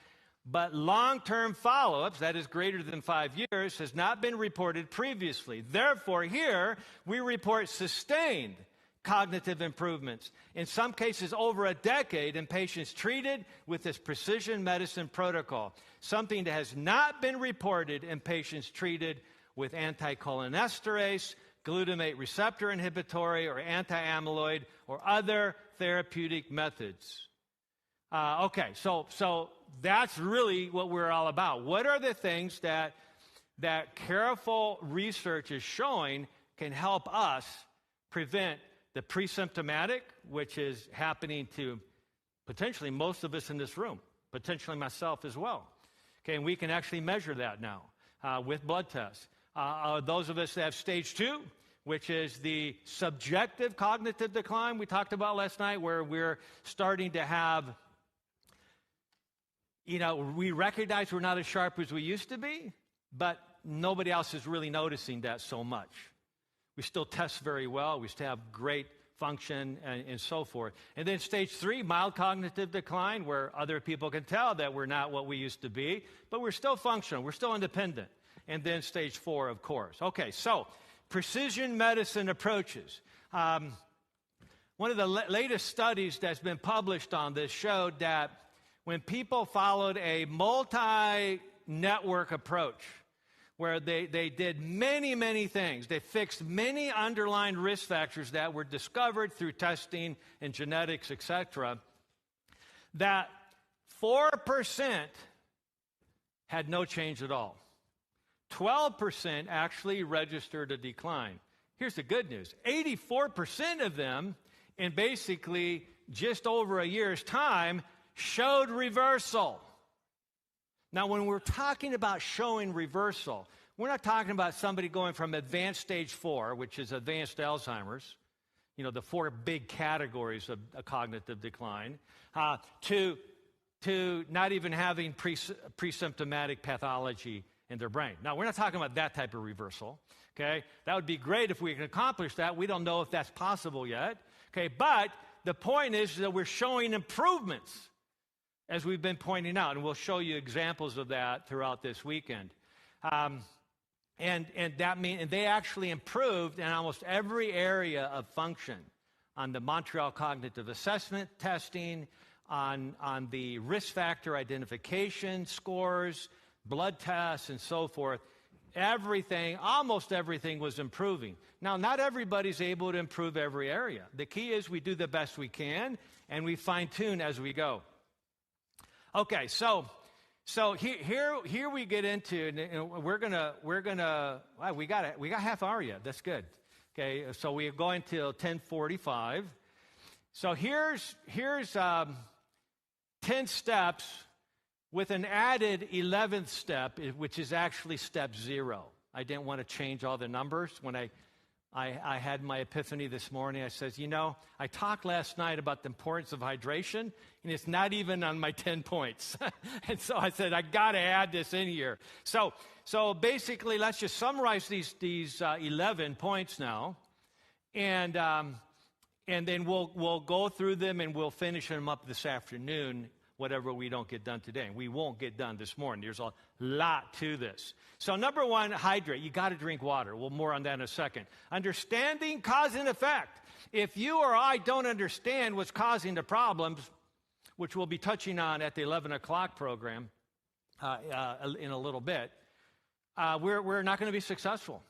but long-term follow-ups, that is greater than 5 years, has not been reported previously. Therefore, here we report sustained cognitive improvements, in some cases over a decade, in patients treated with this precision medicine protocol, something that has not been reported in patients treated with anticholinesterase, glutamate receptor inhibitory, or anti-amyloid, or other therapeutic methods. Okay, so that's really what we're all about. What are the things that careful research is showing can help us prevent the pre-symptomatic, which is happening to potentially most of us in this room, potentially myself as well. Okay, and we can actually measure that now with blood tests. Those of us that have stage 2, which is the subjective cognitive decline we talked about last night, where we're starting to have, we recognize we're not as sharp as we used to be, but nobody else is really noticing that so much. We still test very well. We still have great function and so forth. And then stage 3, mild cognitive decline, where other people can tell that we're not what we used to be, but we're still functional. We're still independent. And then stage 4, of course. Okay, so precision medicine approaches. One of the latest studies that's been published on this showed that when people followed a multi-network approach, where they did many, many things. They fixed many underlying risk factors that were discovered through testing and genetics, etc., that 4% had no change at all. 12% actually registered a decline. Here's the good news. 84% of them, in basically just over a year's time, showed reversal. Now, when we're talking about showing reversal, we're not talking about somebody going from advanced stage 4, which is advanced Alzheimer's, the 4 big categories of cognitive decline, to not even having pre-symptomatic pathology in their brain. Now, we're not talking about that type of reversal, okay? That would be great if we can accomplish that. We don't know if that's possible yet, okay? But the point is that we're showing improvements, as we've been pointing out, and we'll show you examples of that throughout this weekend. And they actually improved in almost every area of function, on the Montreal Cognitive Assessment testing, on the risk factor identification scores, blood tests, and so forth. Almost everything was improving. Now, not everybody's able to improve every area. The key is we do the best we can, and we fine-tune as we go. Okay, so here we get into, and we got half hour yet. That's good. Okay, so we are going till 10:45. So here's 10 steps with an added 11th step, which is actually step 0. I didn't want to change all the numbers. When I had my epiphany this morning, I says, I talked last night about the importance of hydration, and it's not even on my 10 points. And so I said, I got to add this in here. So basically, let's just summarize these 11 points now, and then we'll go through them, and we'll finish them up this afternoon, whatever we don't get done today. We won't get done this morning. There's a lot to this. So number 1, hydrate. You got to drink water. We'll more on that in a second. Understanding cause and effect. If you or I don't understand what's causing the problems, which we'll be touching on at the 11 o'clock program in a little bit, we're not going to be successful.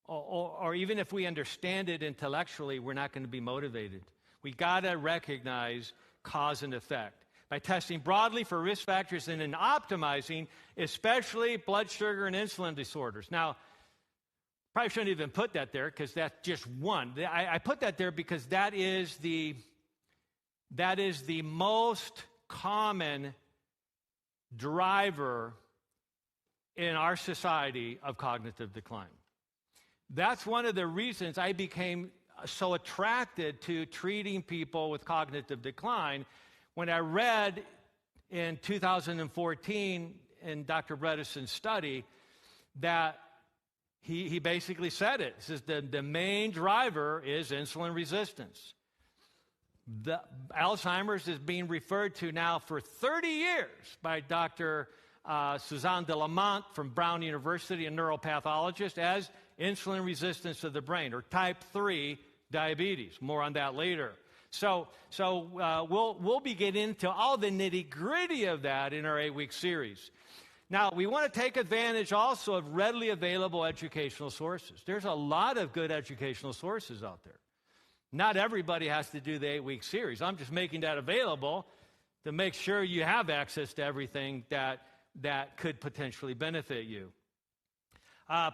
Or even if we understand it intellectually, we're not going to be motivated. We got to recognize cause and effect by testing broadly for risk factors and in optimizing, especially blood sugar and insulin disorders. Now, probably shouldn't even put that there because that's just one. I put that there because that is the most common driver in our society of cognitive decline. That's one of the reasons I became so attracted to treating people with cognitive decline. When I read in 2014 in Dr. Bredesen's study that he basically said it. He says the main driver is insulin resistance. The Alzheimer's is being referred to now for 30 years by Dr. Suzanne de Lamont from Brown University, a neuropathologist, as insulin resistance of the brain, or type 3 diabetes. More on that later. So we'll be getting into all the nitty-gritty of that in our 8-week series. Now, we want to take advantage also of readily available educational sources. There's a lot of good educational sources out there. Not everybody has to do the 8-week series. I'm just making that available to make sure you have access to everything that could potentially benefit you.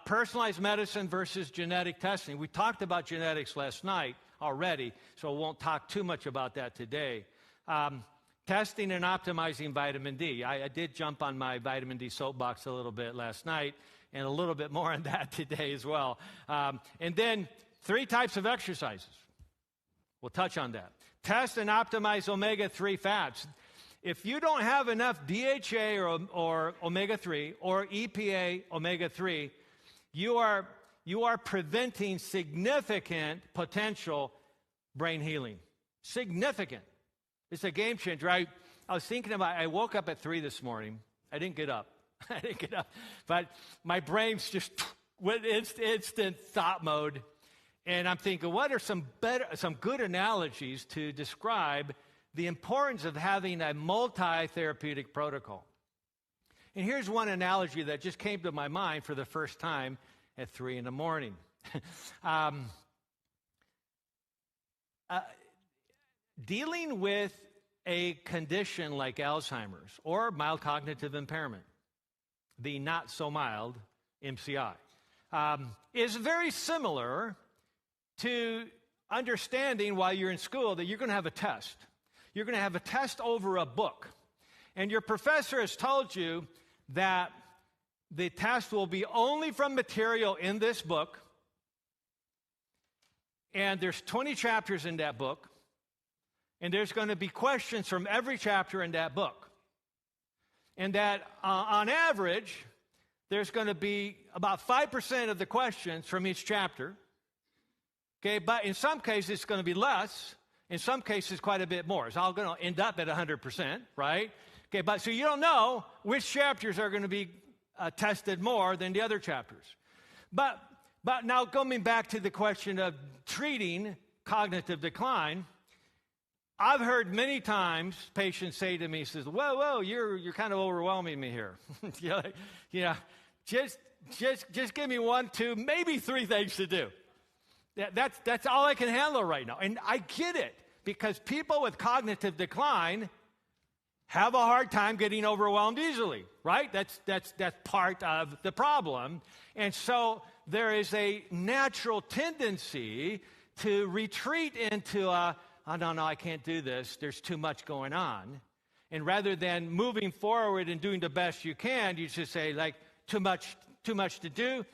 Personalized medicine versus genetic testing. We talked about genetics last night already, so I won't talk too much about that today. Testing and optimizing vitamin D. I did jump on my vitamin D soapbox a little bit last night, and a little bit more on that today as well. And then 3 types of exercises. We'll touch on that. Test and optimize omega-3 fats. If you don't have enough DHA or omega-3 or EPA omega-3, you are preventing significant potential brain healing. Significant. It's a game changer. I was thinking about, I woke up at 3 this morning. I didn't get up. But my brain's just went instant thought mode. And I'm thinking, what are some good analogies to describe the importance of having a multi-therapeutic protocol? And here's one analogy that just came to my mind for the first time at 3 in the morning. Dealing with a condition like Alzheimer's or mild cognitive impairment, the not so mild MCI, is very similar to understanding while you're in school that you're going to have a test. You're going to have a test over a book. And your professor has told you that the test will be only from material in this book. And there's 20 chapters in that book. And there's going to be questions from every chapter in that book. And that on average, there's going to be about 5% of the questions from each chapter. Okay, but in some cases, it's going to be less. In some cases, quite a bit more. It's all going to end up at 100%, right? Okay, but so you don't know which chapters are going to be tested more than the other chapters. But now coming back to the question of treating cognitive decline, I've heard many times patients say to me, says, whoa, you're kind of overwhelming me here. Just give me 1, 2, maybe 3 things to do. That's all I can handle right now. And I get it, because people with cognitive decline have a hard time getting overwhelmed easily, right? That's part of the problem. And so there is a natural tendency to retreat into oh, no, I can't do this. There's too much going on. And rather than moving forward and doing the best you can, you just say, like, too much to do.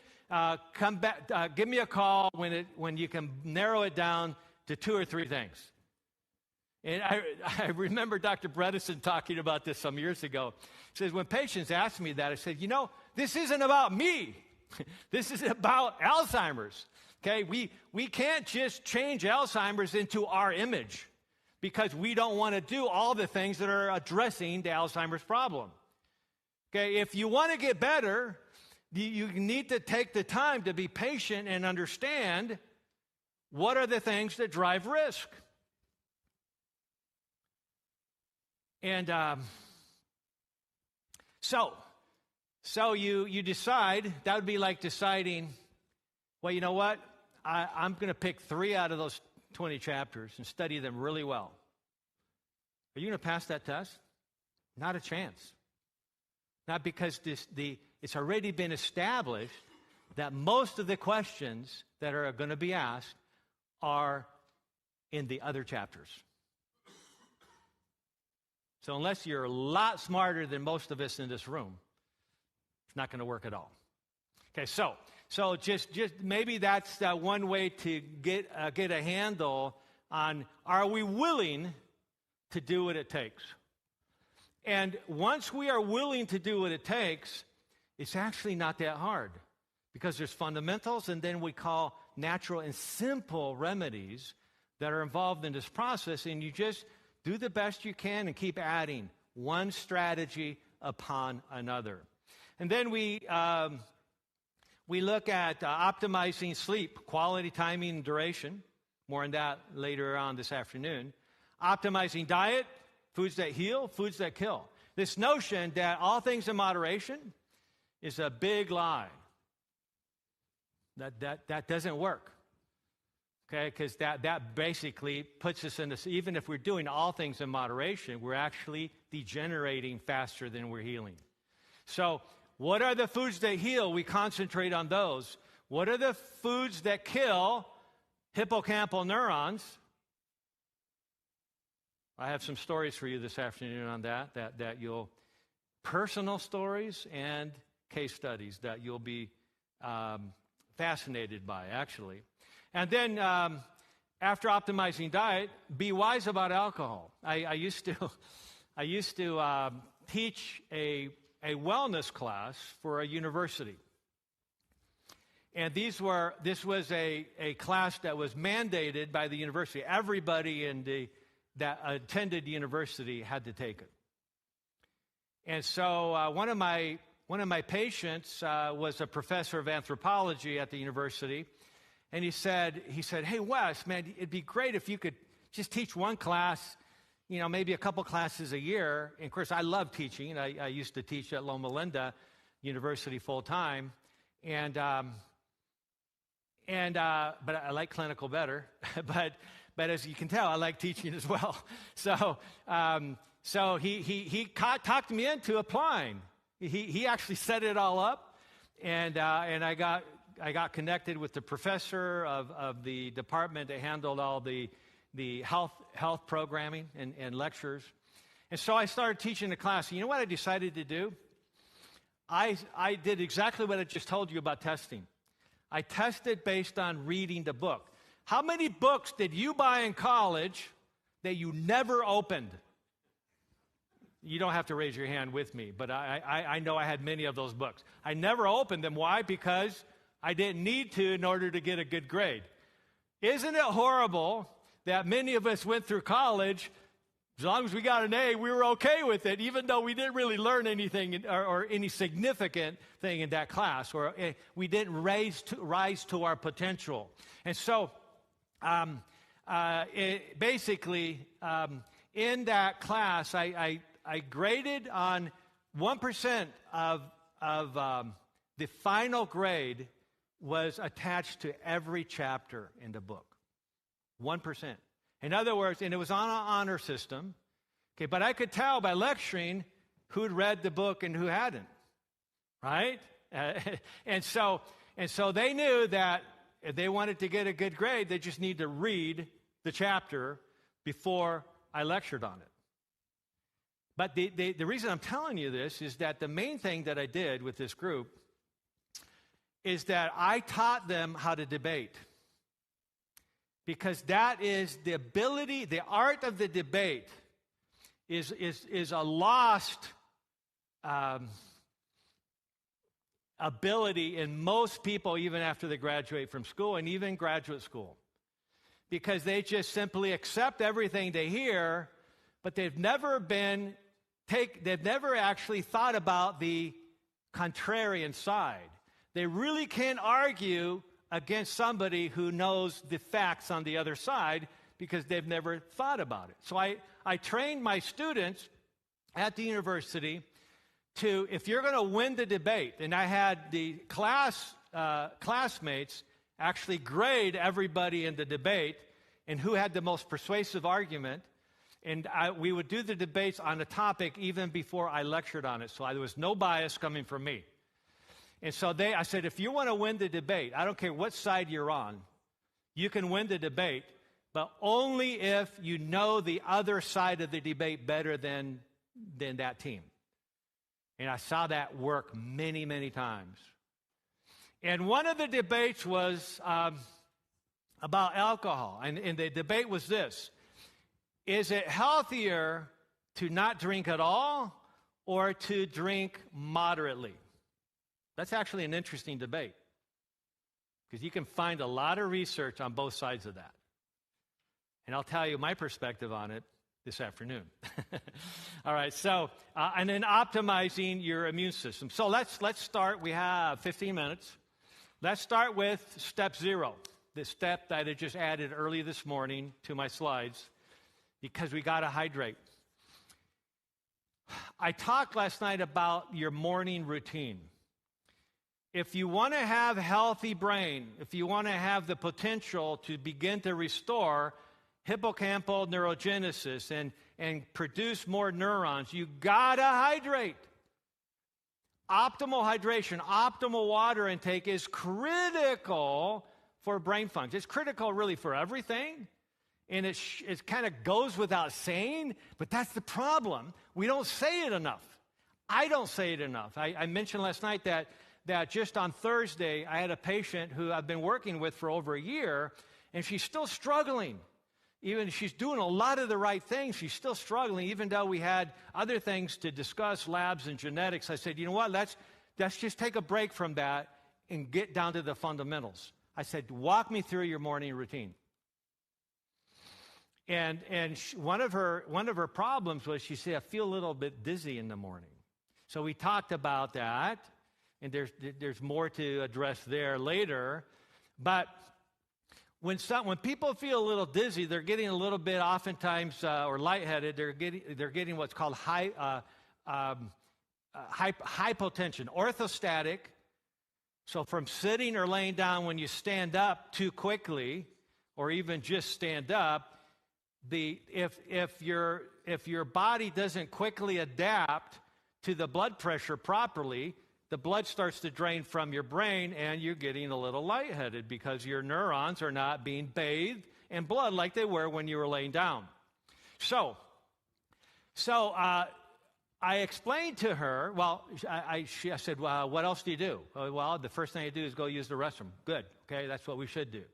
Come back. Give me a call when you can narrow it down to 2 or 3 things. And I remember Dr. Bredesen talking about this some years ago. He says, when patients ask me that, I said, this isn't about me. This is about Alzheimer's. Okay, we can't just change Alzheimer's into our image because we don't want to do all the things that are addressing the Alzheimer's problem. Okay, if you want to get better, you need to take the time to be patient and understand what are the things that drive risk. And so you decide, that would be like deciding, well, you know what? I'm going to pick 3 out of those 20 chapters and study them really well. Are you going to pass that test? Not a chance. Not because it's already been established that most of the questions that are going to be asked are in the other chapters. So unless you're a lot smarter than most of us in this room, it's not going to work at all. Okay, so just maybe that's one way to get a handle on, are we willing to do what it takes? And once we are willing to do what it takes, it's actually not that hard, because there's fundamentals, and then we call natural and simple remedies that are involved in this process, and you just do the best you can and keep adding one strategy upon another. And then we look at optimizing sleep, quality, timing, and duration. More on that later on this afternoon. Optimizing diet, foods that heal, foods that kill. This notion that all things in moderation is a big lie. That doesn't work. Okay, because that basically puts us in this, even if we're doing all things in moderation, we're actually degenerating faster than we're healing. So, what are the foods that heal? We concentrate on those. What are the foods that kill hippocampal neurons? I have some stories for you this afternoon on that you'll, personal stories and case studies that you'll be fascinated by, actually. And then after optimizing diet, be wise about alcohol. I used to teach a wellness class for a university. And this was a class that was mandated by the university. Everybody that attended the university had to take it. And so one of my patients was a professor of anthropology at the university. And he said, hey, Wes, man, it'd be great if you could just teach one class, maybe a couple classes a year. And of course, I love teaching. I used to teach at Loma Linda University full time. But I like clinical better. But as you can tell, I like teaching as well. So he talked me into applying. He actually set it all up, and I got connected with the professor of the department that handled all the health programming and lectures. And so I started teaching the class. You know what I decided to do? I did exactly what I just told you about testing. I tested based on reading the book. How many books did you buy in college that you never opened? You don't have to raise your hand with me, but I know I had many of those books. I never opened them. Why? Because I didn't need to in order to get a good grade. Isn't it horrible that many of us went through college, as long as we got an A, we were okay with it, even though we didn't really learn anything or any significant thing in that class, or we didn't rise to our potential. And so, in that class, I graded on 1% of the final grade was attached to every chapter in the book. 1%. In other words, and it was on an honor system. Okay, but I could tell by lecturing who'd read the book and who hadn't. Right? And so they knew that if they wanted to get a good grade, they just need to read the chapter before I lectured on it. But the reason I'm telling you this is that the main thing that I did with this group is that I taught them how to debate. Because that is the ability, the art of the debate is a lost ability in most people, even after they graduate from school and even graduate school. Because they just simply accept everything they hear, but they've never actually thought about the contrarian side. They really can't argue against somebody who knows the facts on the other side because they've never thought about it. So I trained my students at the university to, if you're going to win the debate, and I had the classmates actually grade everybody in the debate and who had the most persuasive argument, and we would do the debates on a topic even before I lectured on it, so there was no bias coming from me. And so I said, if you want to win the debate, I don't care what side you're on, you can win the debate, but only if you know the other side of the debate better than that team. And I saw that work many, many times. And one of the debates was about alcohol. And the debate was this: is it healthier to not drink at all or to drink moderately? That's actually an interesting debate, because you can find a lot of research on both sides of that. And I'll tell you my perspective on it this afternoon. All right, so, and then optimizing your immune system. So let's start. We have 15 minutes. Let's start with step 0, the step that I just added early this morning to my slides, because we got to hydrate. I talked last night about your morning routine. If you want to have a healthy brain, if you want to have the potential to begin to restore hippocampal neurogenesis and produce more neurons, you got to hydrate. Optimal hydration, optimal water intake is critical for brain function. It's critical really for everything. And it kind of goes without saying, but that's the problem. We don't say it enough. I don't say it enough. I mentioned last night that just on Thursday, I had a patient who I've been working with for over a year, and she's still struggling. Even she's doing a lot of the right things, she's still struggling, even though we had other things to discuss, labs and genetics. I said, you know what, let's just take a break from that and get down to the fundamentals. I said, walk me through your morning routine. And one of her problems was, she said, I feel a little bit dizzy in the morning. So we talked about that, and there's more to address there later. But when people feel a little dizzy, they're getting a little bit, oftentimes, or lightheaded. They're getting what's called hypotension, orthostatic. So from sitting or laying down, when you stand up too quickly, or even just stand up, if your body doesn't quickly adapt to the blood pressure properly, the blood starts to drain from your brain, and you're getting a little lightheaded because your neurons are not being bathed in blood like they were when you were laying down. So I explained to her, I said, well, what else do you do? Well, the first thing I do is go use the restroom. Good, okay, that's what we should do.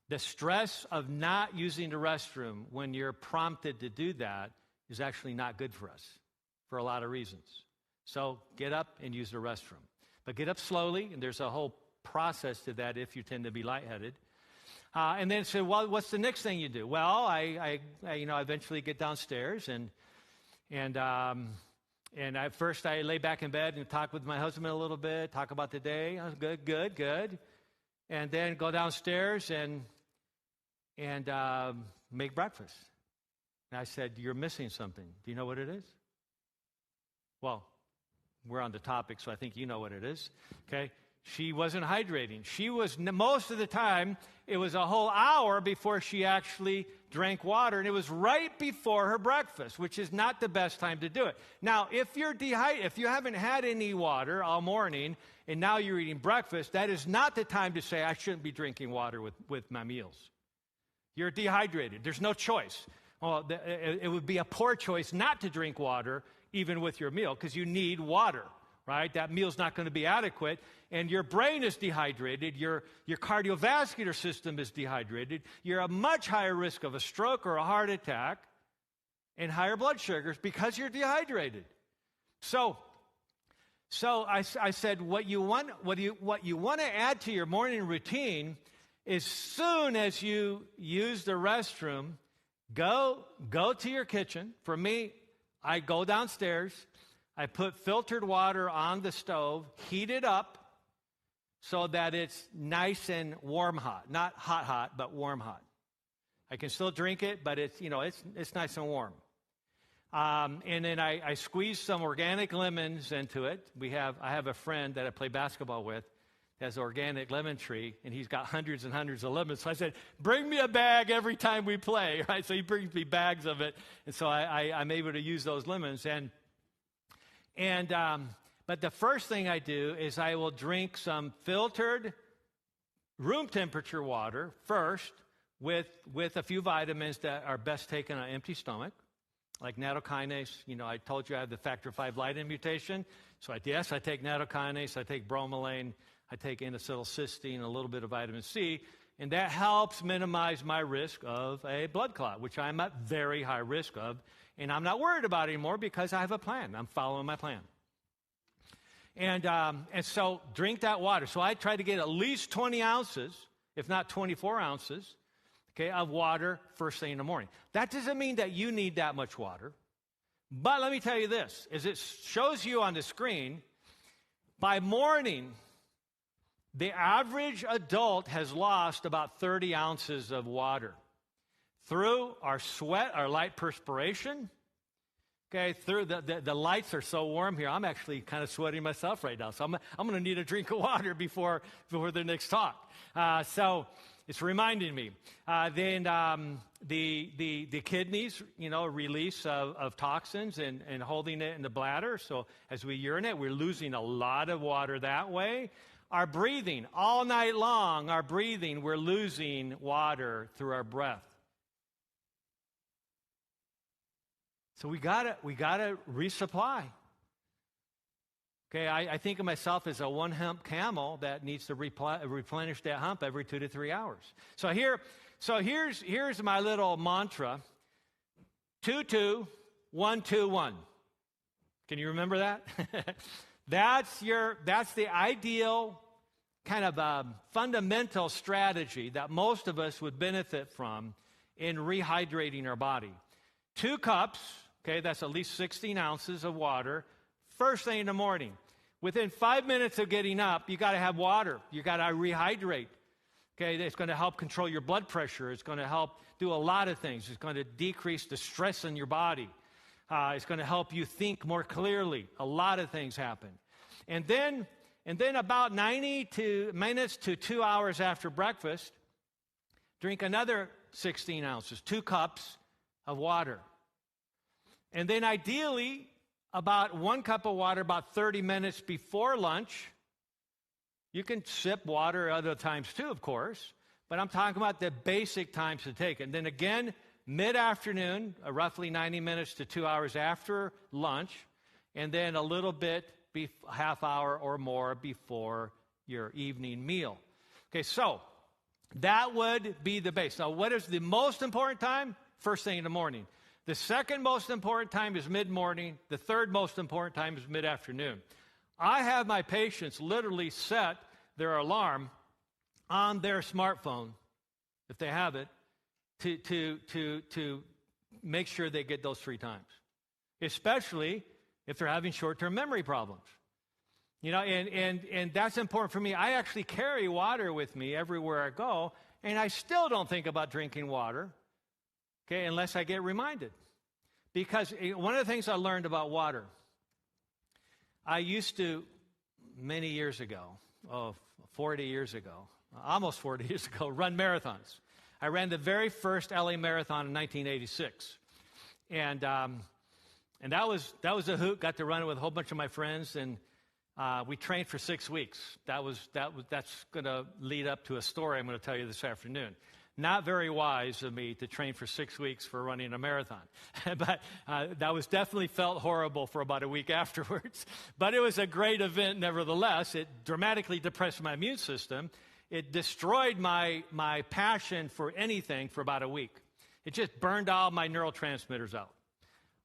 The stress of not using the restroom when you're prompted to do that is actually not good for us for a lot of reasons. So get up and use the restroom. But get up slowly, and there's a whole process to that if you tend to be lightheaded. And then say, well, what's the next thing you do? Well, I eventually get downstairs, and at first I lay back in bed and talk with my husband a little bit, talk about the day. Good. And then go downstairs and make breakfast. And I said, you're missing something. Do you know what it is? Well, we're on the topic, so I think you know what it is. Okay? She wasn't hydrating. She was, most of the time, it was a whole hour before she actually drank water, and it was right before her breakfast, which is not the best time to do it. Now, if you haven't had any water all morning, and now you're eating breakfast, that is not the time to say, I shouldn't be drinking water with my meals. You're dehydrated. There's no choice. Well, it would be a poor choice not to drink water even with your meal, because you need water, right? That meal's not going to be adequate, and your brain is dehydrated, your cardiovascular system is dehydrated, you're at much higher risk of a stroke or a heart attack and higher blood sugars because you're dehydrated. So I said, what you want to add to your morning routine is, soon as you use the restroom, go to your kitchen. For me, I go downstairs, I put filtered water on the stove, heat it up so that it's nice and warm hot. Not hot, but warm hot. I can still drink it, but it's nice and warm. And then I squeeze some organic lemons into it. I have a friend that I play basketball with, has an organic lemon tree, and he's got hundreds and hundreds of lemons. So I said, bring me a bag every time we play, right? So he brings me bags of it, and so I'm able to use those lemons. But the first thing I do is I will drink some filtered room temperature water first with a few vitamins that are best taken on an empty stomach, like nattokinase. I told you I have the factor V Leiden mutation. So I take nattokinase, I take bromelain, I take N-acetylcysteine, a little bit of vitamin C, and that helps minimize my risk of a blood clot, which I'm at very high risk of, and I'm not worried about it anymore because I have a plan. I'm following my plan. And so drink that water. So I try to get at least 20 ounces, if not 24 ounces, of water first thing in the morning. That doesn't mean that you need that much water. But let me tell you this, as it shows you on the screen, by morning, the average adult has lost about 30 ounces of water through our sweat, our light perspiration. Through the lights are so warm here. I'm actually kind of sweating myself right now. So I'm going to need a drink of water before the next talk. So it's reminding me. Then the kidneys, release of toxins and holding it in the bladder. So as we urinate, we're losing a lot of water that way. Our breathing, all night long, we're losing water through our breath. So we gotta resupply. I think of myself as a one-hump camel that needs to replenish that hump every 2 to 3 hours. So here's my little mantra: 2-2-1-2-1. Can you remember that? That's the ideal kind of fundamental strategy that most of us would benefit from in rehydrating our body. 2 cups, that's at least 16 ounces of water, first thing in the morning. Within 5 minutes of getting up, you got to have water. You got to rehydrate. It's going to help control your blood pressure. It's going to help do a lot of things. It's going to decrease the stress in your body. It's going to help you think more clearly. A lot of things happen. And then about 90 minutes to 2 hours after breakfast, drink another 16 ounces, 2 cups of water. And then ideally, about 1 cup of water about 30 minutes before lunch. You can sip water other times too, of course, but I'm talking about the basic times to take it. And then again, mid-afternoon, roughly 90 minutes to 2 hours after lunch, and then a little bit, half hour or more before your evening meal. So that would be the base. Now, what is the most important time? First thing in the morning. The second most important time is mid-morning. The third most important time is mid-afternoon. I have my patients literally set their alarm on their smartphone, if they have it, to make sure they get those 3 times, especially if they're having short-term memory problems. And that's important for me. I actually carry water with me everywhere I go, and I still don't think about drinking water, unless I get reminded. Because one of the things I learned about water, I used to, many years ago, 40 years ago, almost 40 years ago, run marathons. I ran the very first LA Marathon in 1986. And that was a hoot. Got to run it with a whole bunch of my friends, and we trained for 6 weeks. That's going to lead up to a story I'm going to tell you this afternoon. Not very wise of me to train for 6 weeks for running a marathon. But that was definitely felt horrible for about a week afterwards. But it was a great event nevertheless. It dramatically depressed my immune system. It destroyed my passion for anything for about a week. It just burned all my neurotransmitters out.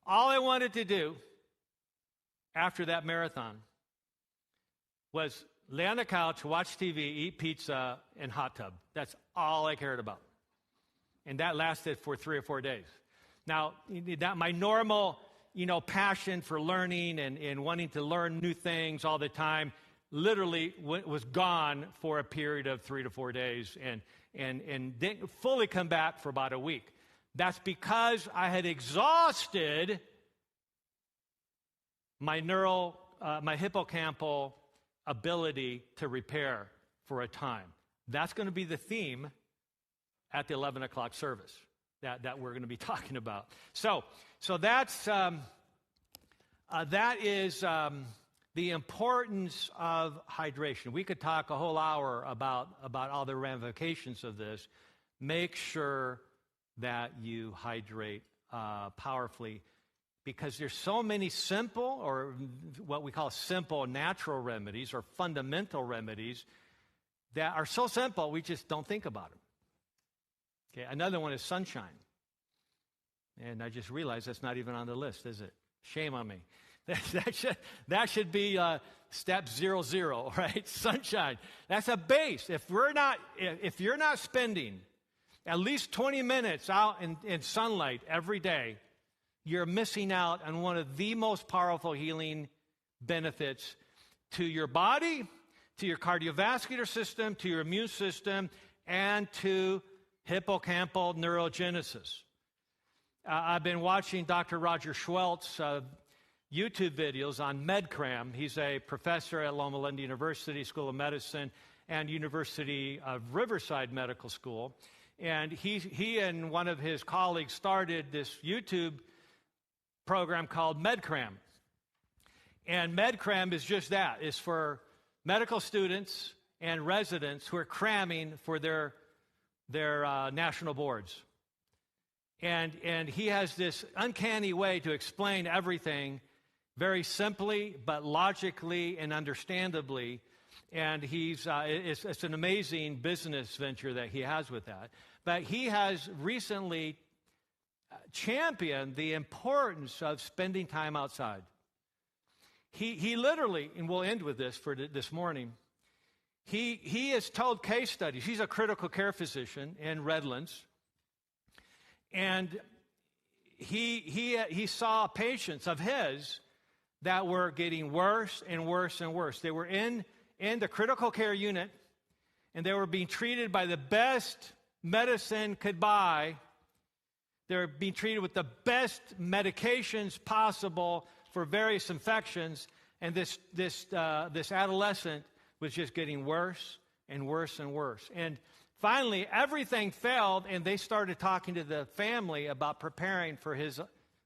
All I wanted to do after that marathon was lay on the couch, watch TV, eat pizza, and hot tub. That's all I cared about. And that lasted for 3 or 4 days. Now, that my normal, passion for learning and wanting to learn new things all the time literally was gone for a period of 3 to 4 days and didn't fully come back for about a week. That's because I had exhausted my hippocampal ability to repair for a time. That's going to be the theme at the 11 o'clock service that we're going to be talking about. So that is the importance of hydration. We could talk a whole hour about all the ramifications of this. Make sure that you hydrate powerfully, because there's so many simple, or what we call simple natural remedies or fundamental remedies that are so simple we just don't think about them. Okay, another one is sunshine. And I just realized that's not even on the list, is it? Shame on me. That should be step 00, right? Sunshine. That's a base. If you're not spending at least 20 minutes out in sunlight every day, you're missing out on one of the most powerful healing benefits to your body, to your cardiovascular system, to your immune system, and to hippocampal neurogenesis. I've been watching Dr. Roger Schwelt's YouTube videos on MedCram. He's a professor at Loma Linda University School of Medicine and University of Riverside Medical School. And he and one of his colleagues started this YouTube program called MedCram. And MedCram is just that. It's for medical students and residents who are cramming for their national boards. And he has this uncanny way to explain everything very simply, but logically and understandably. And it's an amazing business venture that he has with that. But he has recently championed the importance of spending time outside. He literally, and we'll end with this for this morning, he has told case studies. He's a critical care physician in Redlands. And he saw patients of his that were getting worse and worse and worse. They were in the critical care unit, and they were being treated by the best medicine could buy. They were being treated with the best medications possible for various infections, and this adolescent was just getting worse and worse and worse. And finally, everything failed, and they started talking to the family about preparing for his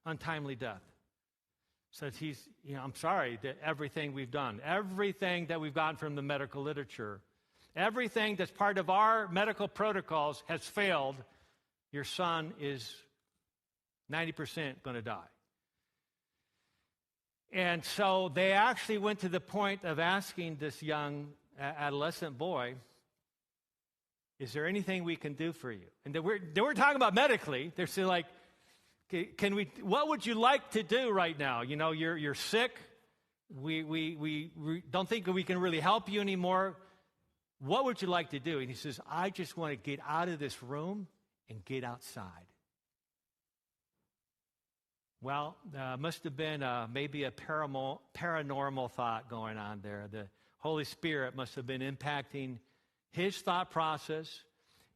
untimely death. So I'm sorry that everything we've done, everything that we've gotten from the medical literature, everything that's part of our medical protocols has failed. Your son is 90% going to die. And so they actually went to the point of asking this young adolescent boy, is there anything we can do for you? And they were talking about medically. They're still like, what would you like to do right now? You know, you're sick. We don't think we can really help you anymore. What would you like to do? And he says, I just want to get out of this room and get outside. Well, must have been maybe a paranormal thought going on there. The Holy Spirit must have been impacting his thought process.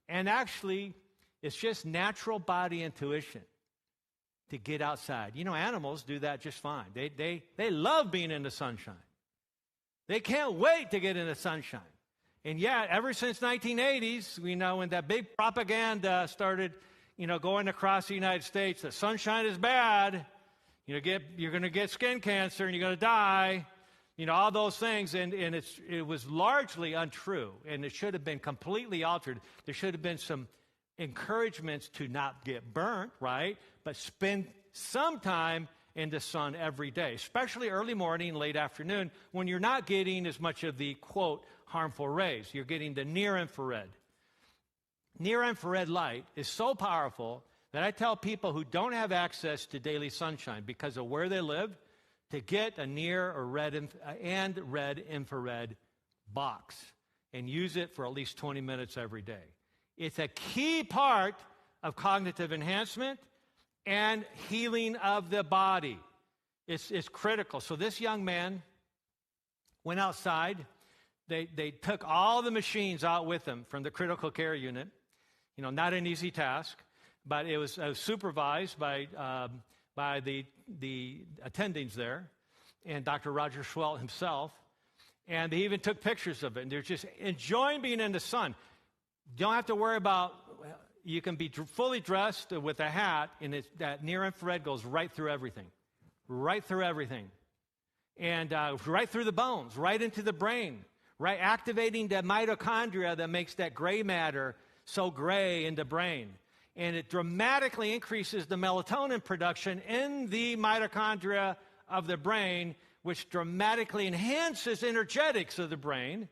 And actually, it's just natural body intuition to get outside. You know, animals do that just fine. They love being in the sunshine. They can't wait to get in the sunshine. And yet, ever since 1980s, we know when that big propaganda started, going across the United States, that sunshine is bad, you're going to get skin cancer and you're going to die, all those things. And it was largely untrue, and it should have been completely altered. There should have been some encouragements to not get burnt, right? But spend some time in the sun every day, especially early morning, late afternoon, when you're not getting as much of the, quote, harmful rays. You're getting the near-infrared. Near-infrared light is so powerful that I tell people who don't have access to daily sunshine because of where they live to get a near or red infrared box and use it for at least 20 minutes every day. It's a key part of cognitive enhancement and healing of the body. It's critical. So this young man went outside. They took all the machines out with him from the critical care unit. Not an easy task, but it was supervised by the attendings there. and Dr. Roger Schwelt himself. And they even took pictures of it. And they're just enjoying being in the sun. You don't have to worry about, you can be fully dressed with a hat, and that near-infrared goes right through everything. Right through everything. And right through the bones, right into the brain, right, activating the mitochondria that makes that gray matter so gray in the brain. And it dramatically increases the melatonin production in the mitochondria of the brain, which dramatically enhances energetics of the brain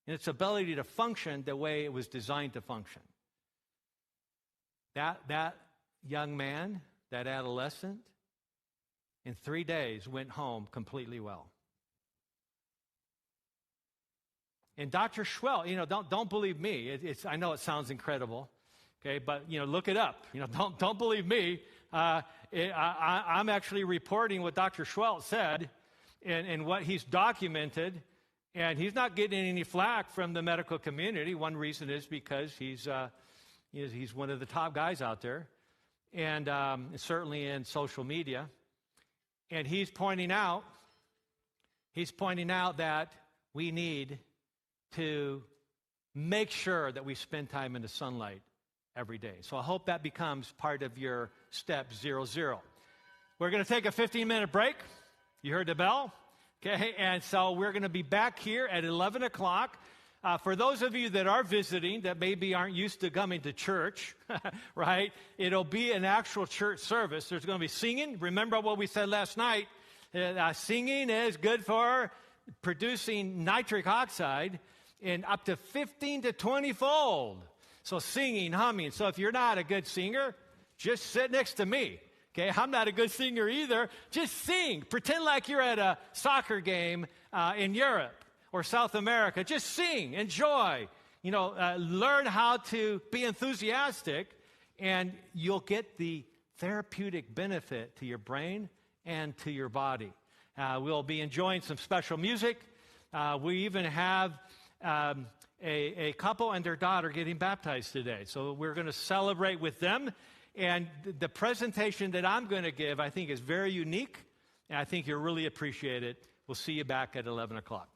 and its ability to function the way it was designed to function. That young man, that adolescent, in 3 days went home completely well. And Dr. Schwelt, don't believe me. I know it sounds incredible, okay, but look it up. Don't believe me. I'm actually reporting what Dr. Schwelt said and what he's documented, and he's not getting any flack from the medical community. One reason is because he's one of the top guys out there, and certainly in social media. And he's pointing out that we need to make sure that we spend time in the sunlight every day. So I hope that becomes part of your step 00. We're going to take a 15-minute break. You heard the bell? Okay, and so we're going to be back here at 11 o'clock. For those of you that are visiting that maybe aren't used to coming to church, right, it'll be an actual church service. There's going to be singing. Remember what we said last night. Singing is good for producing nitric oxide in up to 15 to 20-fold. So singing, humming. So if you're not a good singer, just sit next to me. Okay, I'm not a good singer either. Just sing. Pretend like you're at a soccer game in Europe or South America. Just sing. Enjoy. Learn how to be enthusiastic, and you'll get the therapeutic benefit to your brain and to your body. We'll be enjoying some special music. We even have a couple and their daughter getting baptized today. So we're going to celebrate with them. And the presentation that I'm going to give, I think, is very unique, and I think you'll really appreciate it. We'll see you back at 11 o'clock.